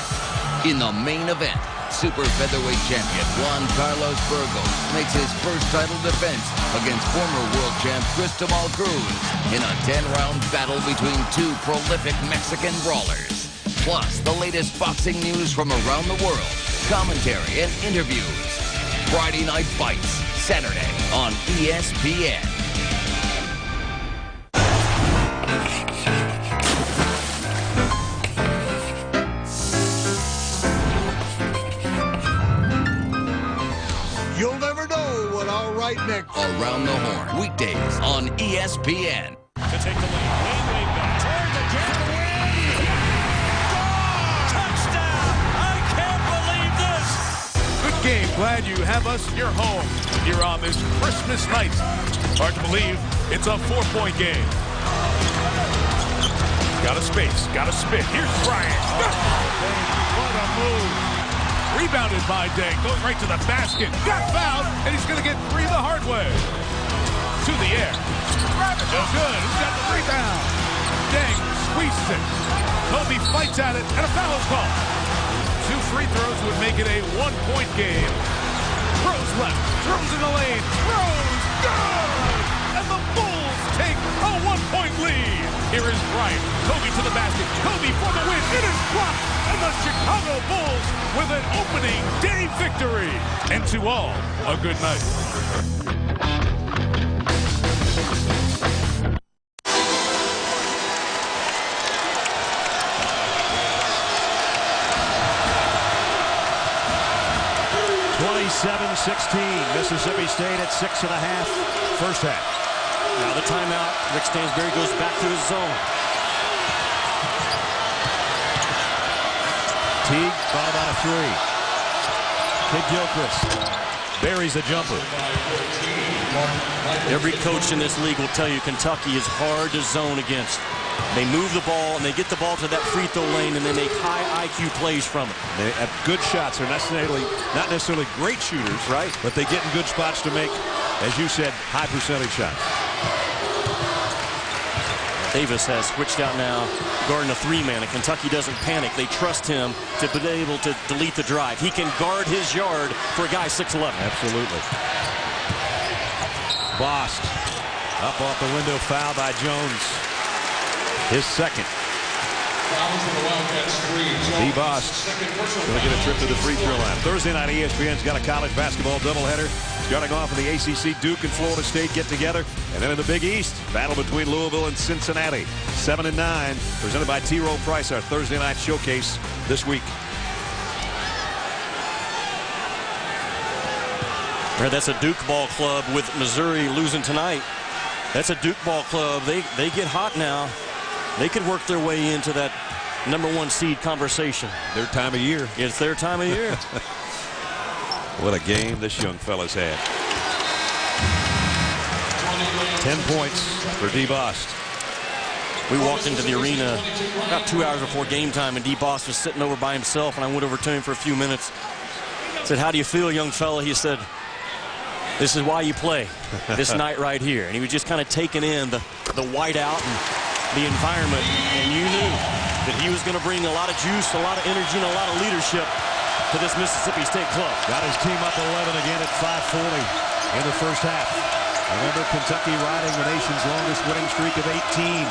In the main event, super featherweight champion Juan Carlos Burgos makes his first title defense against former world champ Cristobal Cruz in a 10-round battle between 2 prolific Mexican brawlers. Plus, the latest boxing news from around the world, commentary and interviews. Friday Night Fights, Saturday on ESPN. You'll never know what our right Around the Horn, weekdays on ESPN. To take the lead. Way back. Toward the gap. Win! Touchdown! I can't believe this! Good game. Glad you have us in your home here on this Christmas night. Hard to believe it's a 4-point game. Got a space. Got a spin. Here's Bryant. What a move. Rebounded by Deng. Goes right to the basket. Got fouled, and he's going to get free the hard way. To the air. No good. Who's got the rebound? Deng squeezes it. Kobe fights at it, and a foul is called. 2 free throws would make it a 1-point game. Throws left. Throws in the lane. Throws. Good! And the Bulls take a 1-point lead. Here is Bryant. Kobe to the basket. Kobe for the win. It is blocked. And the Chicago Bulls with an opening day victory. And to all, a good night. Mississippi State at 6.5 first half. Now the timeout. Rick Stansbury goes back to his zone. Teague thought about a 3. Kid Gilchrist buries the jumper. Every coach in this league will tell you Kentucky is hard to zone against. They move the ball, and they get the ball to that free throw lane, and they make high IQ plays from it. They have good shots. They're not necessarily great shooters, right? But they get in good spots to make, as you said, high percentage shots. Davis has switched out now, guarding a 3-man, and Kentucky doesn't panic. They trust him to be able to delete the drive. He can guard his yard for a guy 6'11". Absolutely. Bost up off the window, foul by Jones. His second. Bost going to get a trip to the free throw line. Thursday night, ESPN's got a college basketball doubleheader. Starting off in the ACC, Duke and Florida State get together. And then in the Big East, battle between Louisville and Cincinnati. 7 and 9, presented by T. Rowe Price, our Thursday night showcase this week. That's a Duke ball club with Missouri losing tonight. That's a Duke ball club. They get hot now. They could work their way into that #1 seed conversation. Their time of year. It's their time of year. What a game this young fella's had. 10 points for Bost. We walked into the arena about 2 hours before game time, and Bost was sitting over by himself, and I went over to him for a few minutes. I said, "How do you feel, young fella?" He said, "This is why you play this night right here." And he was just kind of taking in the whiteout and the environment, and you knew that he was going to bring a lot of juice, a lot of energy, and a lot of leadership to this Mississippi State club. Got his team up 11 again at 5:40 in the first half. Remember, Kentucky riding the nation's longest winning streak of 18,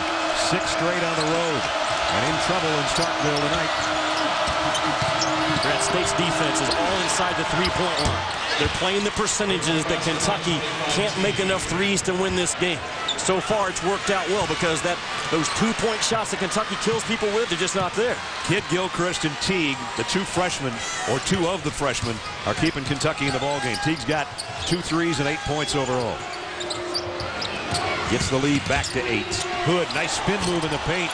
6 straight on the road, and in trouble in Starkville tonight. Grant State's defense is all inside the 3-point line. They're playing the percentages that Kentucky can't make enough threes to win this game. So far, it's worked out well because those 2-point shots that Kentucky kills people with, they're just not there. Kid Gilchrist and Teague, the 2 freshmen, or 2 of the freshmen, are keeping Kentucky in the ballgame. Teague's got 2 threes and 8 points overall. Gets the lead back to 8. Hood, nice spin move in the paint.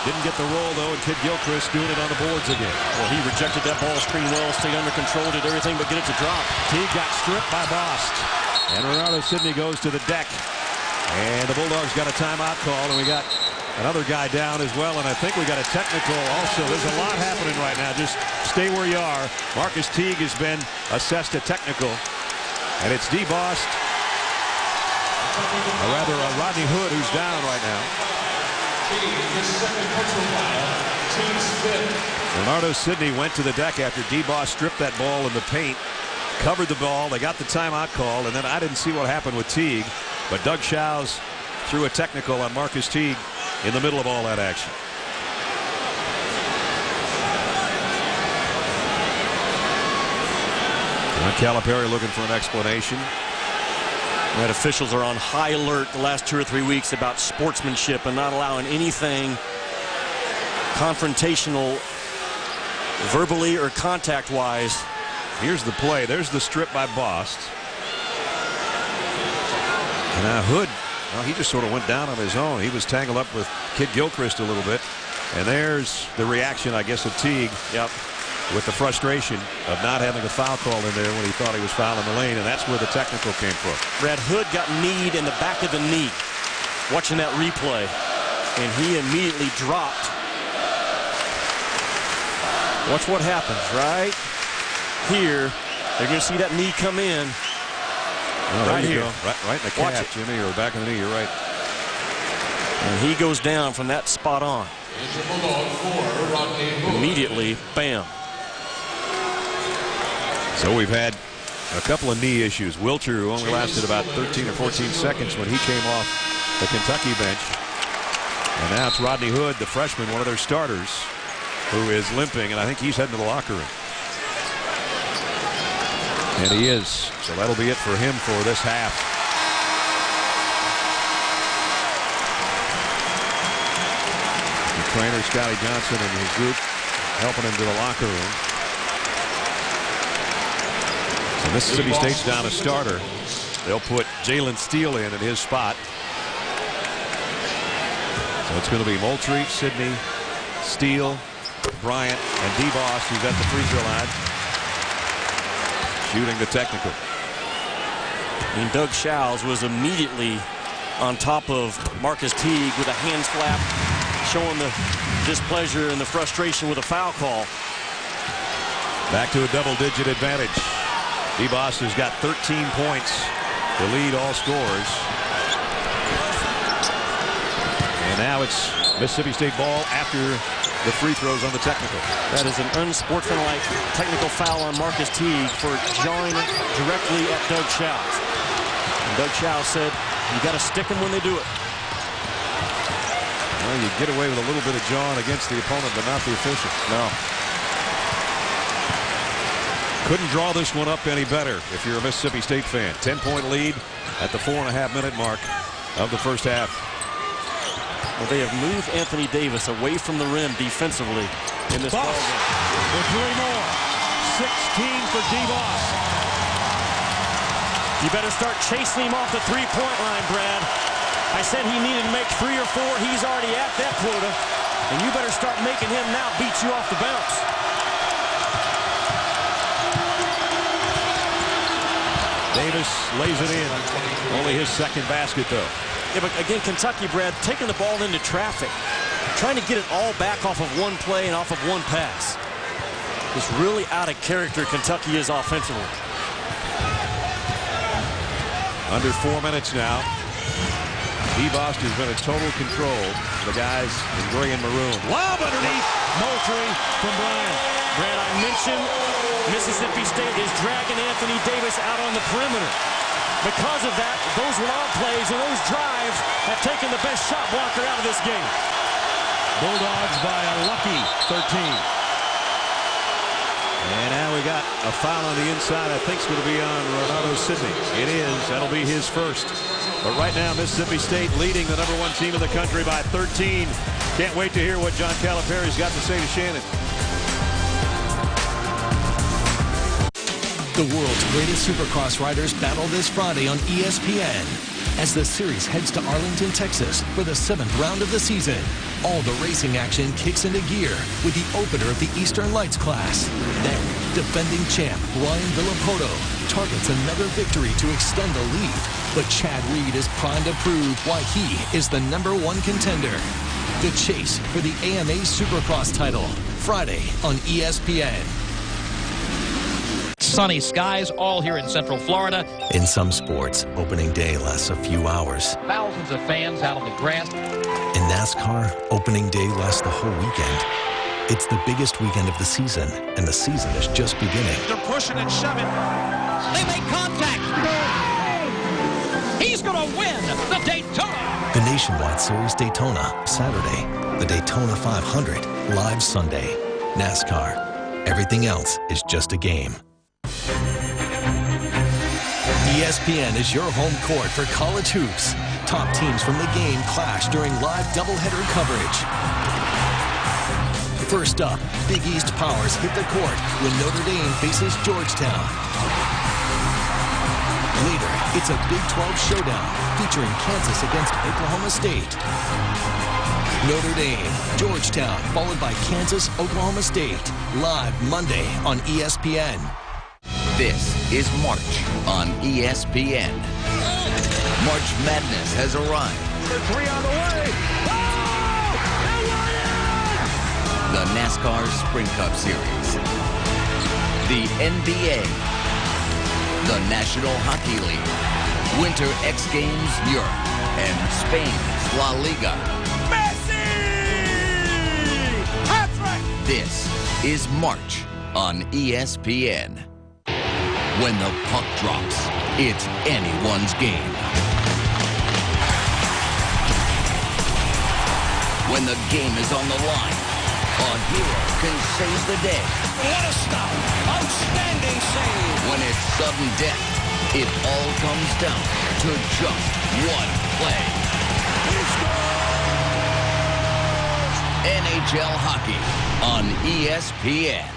Didn't get the roll, though, and Kid Gilchrist doing it on the boards again. Well, he rejected that ball screen well, stayed under control, did everything but get it to drop. Teague got stripped by Bost. And Ronaldo Sidney goes to the deck. And the Bulldogs got a timeout call, and we got another guy down as well, and I think we got a technical also. There's a lot happening right now. Just stay where you are. Marcus Teague has been assessed a technical, and it's Bost, or rather Rodney Hood, who's down right now. Ronaldo Sidney went to the deck after Bost stripped that ball in the paint, covered the ball. They got the timeout call, and then I didn't see what happened with Teague. But Doug Shows threw a technical on Marcus Teague in the middle of all that action. Calipari looking for an explanation. That officials are on high alert the last 2 or 3 weeks about sportsmanship and not allowing anything confrontational, verbally or contact-wise. Here's the play. There's the strip by Bost. And now Hood, well, he just sort of went down on his own. He was tangled up with Kid Gilchrist a little bit. And there's the reaction, I guess, of Teague. Yep. With the frustration of not having a foul call in there when he thought he was fouling the lane, and that's where the technical came from. Brad, Hood got kneed in the back of the knee watching that replay, and he immediately dropped. Watch what happens right here. They're going to see that knee come in. Oh, there right you here. go. Right in the calf, Jimmy, or back of the knee. You're right. And he goes down from that spot on. Immediately, bam. So we've had a couple of knee issues. Wilcher, who only lasted about 13 or 14 seconds when he came off the Kentucky bench. And now it's Rodney Hood, the freshman, one of their starters, who is limping, and I think he's heading to the locker room. And he is. So that'll be it for him for this half. The trainer, Scotty Johnson, and his group helping him to the locker room. So Mississippi State's down a starter. They'll put Jalen Steele in his spot. So it's going to be Moultrie, Sidney, Steele, Bryant, and DeVos, who's at the free throw line, shooting the technical. And Doug Shows was immediately on top of Marcus Teague with a hand slap, showing the displeasure and the frustration with a foul call. Back to a double-digit advantage. DeVos has got 13 points to lead all scorers. And now it's Mississippi State ball after the free throws on the technical. That is an unsportsmanlike technical foul on Marcus Teague for jawing directly at Doug Shows. And Doug Shows said, you got to stick them when they do it. Well, you get away with a little bit of jawing against the opponent, but not the official. No. Couldn't draw this one up any better if you're a Mississippi State fan. 10-point lead at the 4.5-minute mark of the first half. Well, they have moved Anthony Davis away from the rim defensively in this ball game. With 3 more. 16 for DeVos. You better start chasing him off the three-point line, Brad. I said he needed to make 3 or 4. He's already at that quota. And you better start making him now beat you off the bounce. Davis lays it in. Only his second basket, though. Yeah, but again, Kentucky, Brad, taking the ball into traffic, trying to get it all back off of one play and off of one pass. It's really out of character Kentucky is offensively. Under 4 minutes now. DeVos has been in total control. The guys in gray and maroon. Lob underneath. Moultrie from Bryant. Brad, I mentioned Mississippi State is dragging Anthony Davis out on the perimeter. Because of that, those lob plays and those drives have taken the best shot blocker out of this game. Bulldogs by a lucky 13. And now we got a foul on the inside. I think it's going to be on Ronaldo Sidney. It is. That'll be his first. But right now, Mississippi State leading the #1 team in the country by 13. Can't wait to hear what John Calipari's got to say to Shannon. The world's greatest Supercross riders battle this Friday on ESPN as the series heads to Arlington, Texas for the 7th round of the season. All the racing action kicks into gear with the opener of the Eastern Lights class. Then, defending champ Ryan Villapoto targets another victory to extend the lead. But Chad Reed is primed to prove why he is the #1 contender. The chase for the AMA Supercross title, Friday on ESPN. Sunny skies all here in Central Florida. In some sports, opening day lasts a few hours. Thousands of fans out on the grass. In NASCAR, opening day lasts the whole weekend. It's the biggest weekend of the season, and the season is just beginning. They're pushing and shoving. They make contact. He's going to win the Daytona. The Nationwide Series Daytona, Saturday. The Daytona 500, live Sunday. NASCAR. Everything else is just a game. ESPN is your home court for college hoops. Top teams from the game clash during live doubleheader coverage. First up, Big East powers hit the court when Notre Dame faces Georgetown. Later, it's a Big 12 showdown featuring Kansas against Oklahoma State. Notre Dame, Georgetown, followed by Kansas, Oklahoma State. Live Monday on ESPN. This is March on ESPN. March Madness has arrived. Three on the way. The NASCAR Sprint Cup Series. The NBA. The National Hockey League. Winter X Games Europe. And Spain's La Liga. This is March on ESPN. When the puck drops, it's anyone's game. When the game is on the line, a hero can save the day. What a stop! Outstanding save! When it's sudden death, it all comes down to just one play. NHL hockey on ESPN.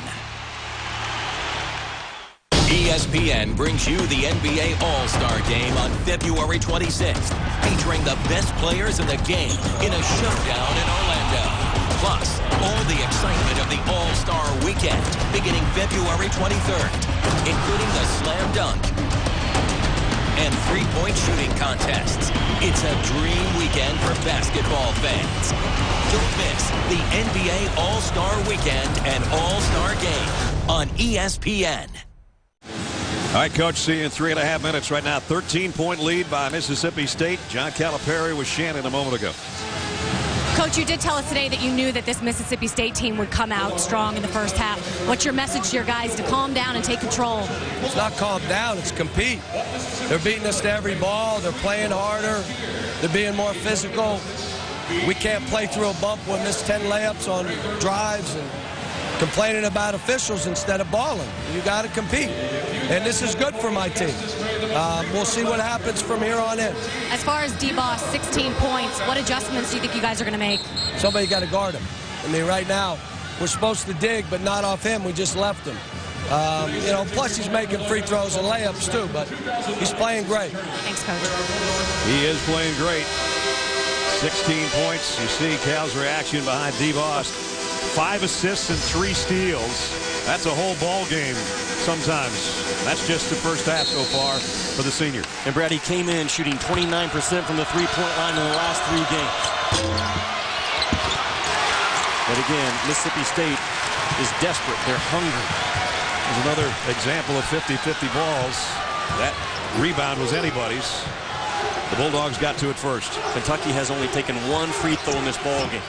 ESPN brings you the NBA All-Star Game on February 26th, featuring the best players in the game in a showdown in Orlando. Plus, all the excitement of the All-Star Weekend beginning February 23rd, including the slam dunk and three-point shooting contests. It's a dream weekend for basketball fans. Don't miss the NBA All-Star Weekend and All-Star Game on ESPN. All right, Coach, see you in 3.5 minutes right now. 13-point lead by Mississippi State. John Calipari with Shannon a moment ago. Coach, you did tell us today that you knew that this Mississippi State team would come out strong in the first half. What's your message to your guys to calm down and take control? It's not calm down, it's compete. They're beating us to every ball. They're playing harder. They're being more physical. We can't play through a bump when miss 10 layups on drives and complaining about officials instead of balling. You got to compete. And this is good for my team. We'll see what happens from here on in. As far as D-Boss, 16 points, what adjustments do you think you guys are going to make? Somebody got to guard him. I mean, right now, we're supposed to dig, but not off him. We just left him. You know, plus he's making free throws and layups too, but he's playing great. Thanks, Coach. He is playing great. 16 points. You see Cal's reaction behind D-Boss. 5 assists and 3 steals. That's a whole ball game sometimes. That's just the first half so far for the senior. And Brad, he came in shooting 29% from the three-point line in the last 3 games. But again, Mississippi State is desperate. They're hungry. There's another example of 50-50 balls. That rebound was anybody's. The Bulldogs got to it first. Kentucky has only taken 1 free throw in this ball game.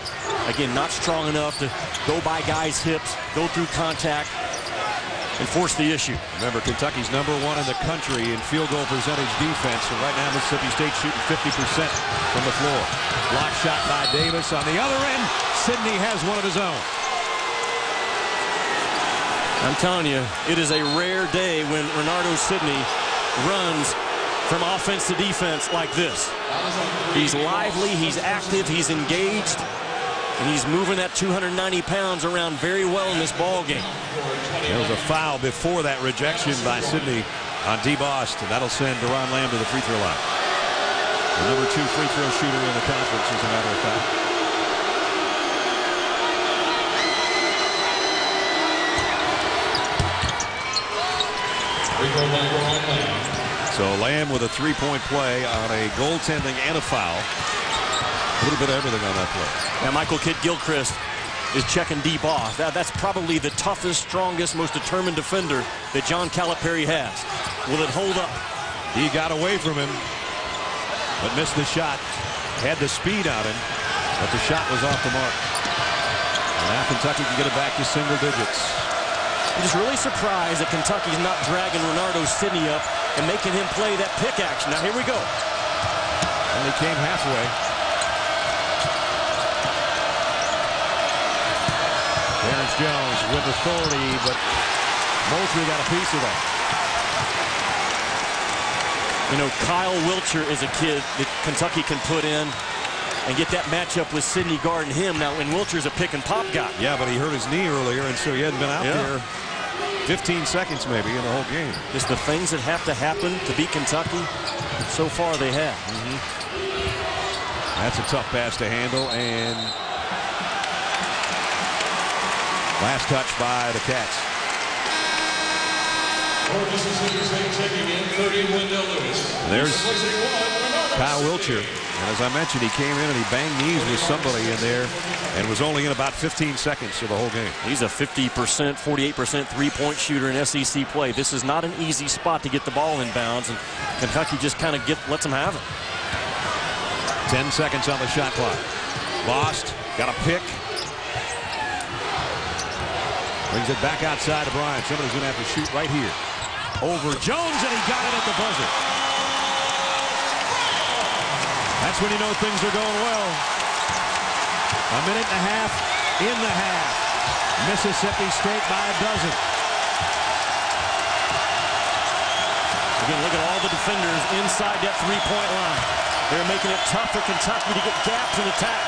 Again, not strong enough to go by guys' hips, go through contact, and force the issue. Remember, Kentucky's #1 in the country in field goal percentage defense. And right now, Mississippi State shooting 50% from the floor. Block shot by Davis. On the other end, Sidney has one of his own. I'm telling you, it is a rare day when Renardo Sidney runs from offense to defense like this. He's lively, he's active, he's engaged, and he's moving that 290 pounds around very well in this ball game. There was a foul before that rejection by Sidney on D-Boss, and that'll send Deron Lamb to the free throw line. The #2 free throw shooter in the conference, as a matter of fact. So Lamb with a 3-point play on a goaltending and a foul. A little bit of everything on that play. Now Michael Kidd-Gilchrist is checking D-Boss. That's probably the toughest, strongest, most determined defender that John Calipari has. Will it hold up? He got away from him, but missed the shot. Had the speed on him, but the shot was off the mark. And now Kentucky can get it back to single digits. I'm just really surprised that Kentucky's not dragging Renardo Sidney up and making him play that pick action. Now here we go. And he came halfway. Terrence Jones with authority, but Moultrie got a piece of that. You know, Kyle Wiltshire is a kid that Kentucky can put in and get that matchup with Sidney guarding him. Now, and Wiltshire's a pick and pop guy. Yeah, but he hurt his knee earlier, and so he hadn't been out there 15 seconds maybe in the whole game. Just the things that have to happen to beat Kentucky. So far they have. That's a tough pass to handle, and last touch by the Cats. There's Kyle Wiltshire. And as I mentioned, he came in and he banged knees with somebody in there and was only in about 15 seconds of the whole game. He's a 50%, 48% three-point shooter in SEC play. This is not an easy spot to get the ball in bounds, and Kentucky just kind of lets them have it. 10 seconds on the shot clock. Lost, got a pick. Brings it back outside to Bryant. Somebody's going to have to shoot right here. Over Jones, and he got it at the buzzer. That's when you know things are going well. A minute and a half in the half. Mississippi State by a dozen. Again, look at all the defenders inside that three-point line. They're making it tough for Kentucky to get gaps in attack.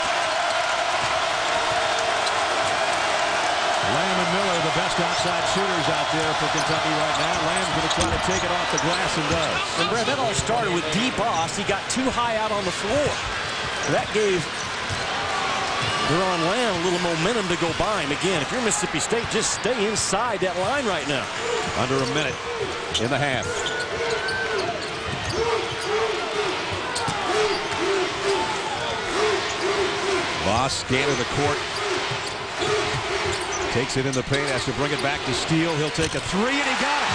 Lamb and Miller, the best outside shooters out there for Kentucky right now. Lamb's going to try to take it off the glass and does. And Brad, that all started with D. Boss. He got too high out on the floor. That gave Deron Lamb a little momentum to go by him. Again, if you're Mississippi State, just stay inside that line right now. Under a minute in the half. Boss scanning the court. Takes it in the paint, has to bring it back to Steele. He'll take a three, and he got it.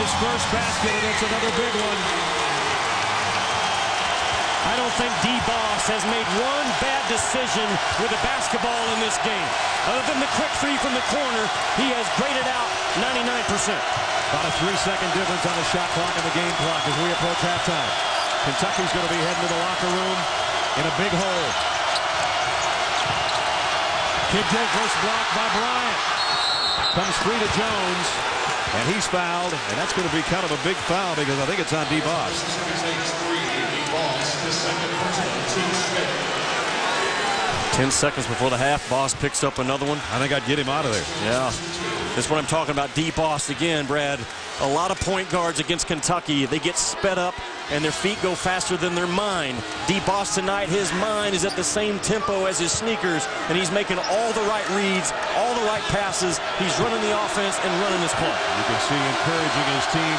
His first basket, and it's another big one. I don't think D. Boss has made one bad decision with a basketball in this game. Other than the quick three from the corner, he has graded out 99%. About a 3-second difference on the shot clock and the game clock as we approach halftime. Kentucky's going to be heading to the locker room in a big hole. Kick first block by Bryant. Comes free to Jones, and he's fouled, and that's going to be kind of a big foul because I think it's on D. Boss. 10 seconds before the half, Boss picks up another one. I think I'd get him out of there. Yeah. That's what I'm talking about. D. Boss again, Brad. A lot of point guards against Kentucky. They get sped up and their feet go faster than their mind. D. Boss tonight, his mind is at the same tempo as his sneakers, and he's making all the right reads, all the right passes. He's running the offense and running his play. You can see encouraging his team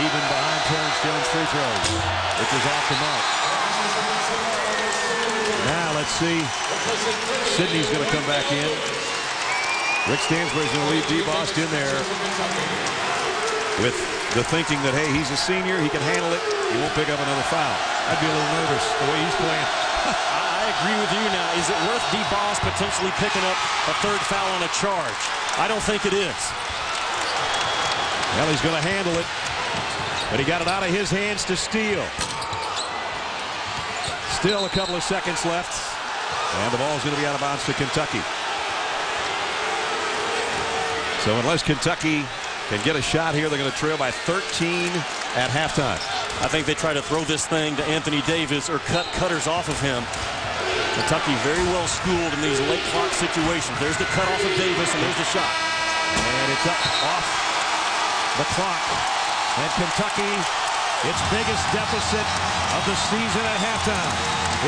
even behind Terrence Jones' free throws, which is off the mark. Now let's see. Sydney's going to come back in. Rick Stansbury's going to leave D. Boss in there with the thinking that, hey, he's a senior, he can handle it, he won't pick up another foul. I'd be a little nervous the way he's playing. I agree with you now. Is it worth D. Boss potentially picking up a third foul on a charge? I don't think it is. Well, he's going to handle it, but he got it out of his hands to Steele. Still a couple of seconds left, and the ball's going to be out of bounds to Kentucky. So unless Kentucky can get a shot here, they're going to trail by 13 at halftime. I think they try to throw this thing to Anthony Davis or cut cutters off of him. Kentucky very well schooled in these late clock situations. There's the cut off of Davis, and there's the shot. And it's up off the clock. And Kentucky, its biggest deficit of the season at halftime,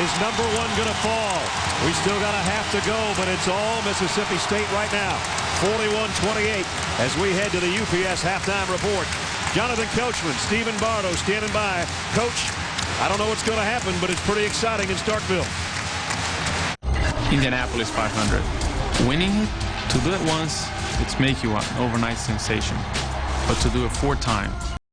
is number one going to fall. We still got a half to go, but it's all Mississippi State right now. 41-28 as we head to the UPS halftime report. Jonathan Coachman, Stephen Bardo standing by. Coach, I don't know what's going to happen, but it's pretty exciting in Starkville. Indianapolis 500. Winning it, to do it once, it's make you an overnight sensation. But to do it 4 times,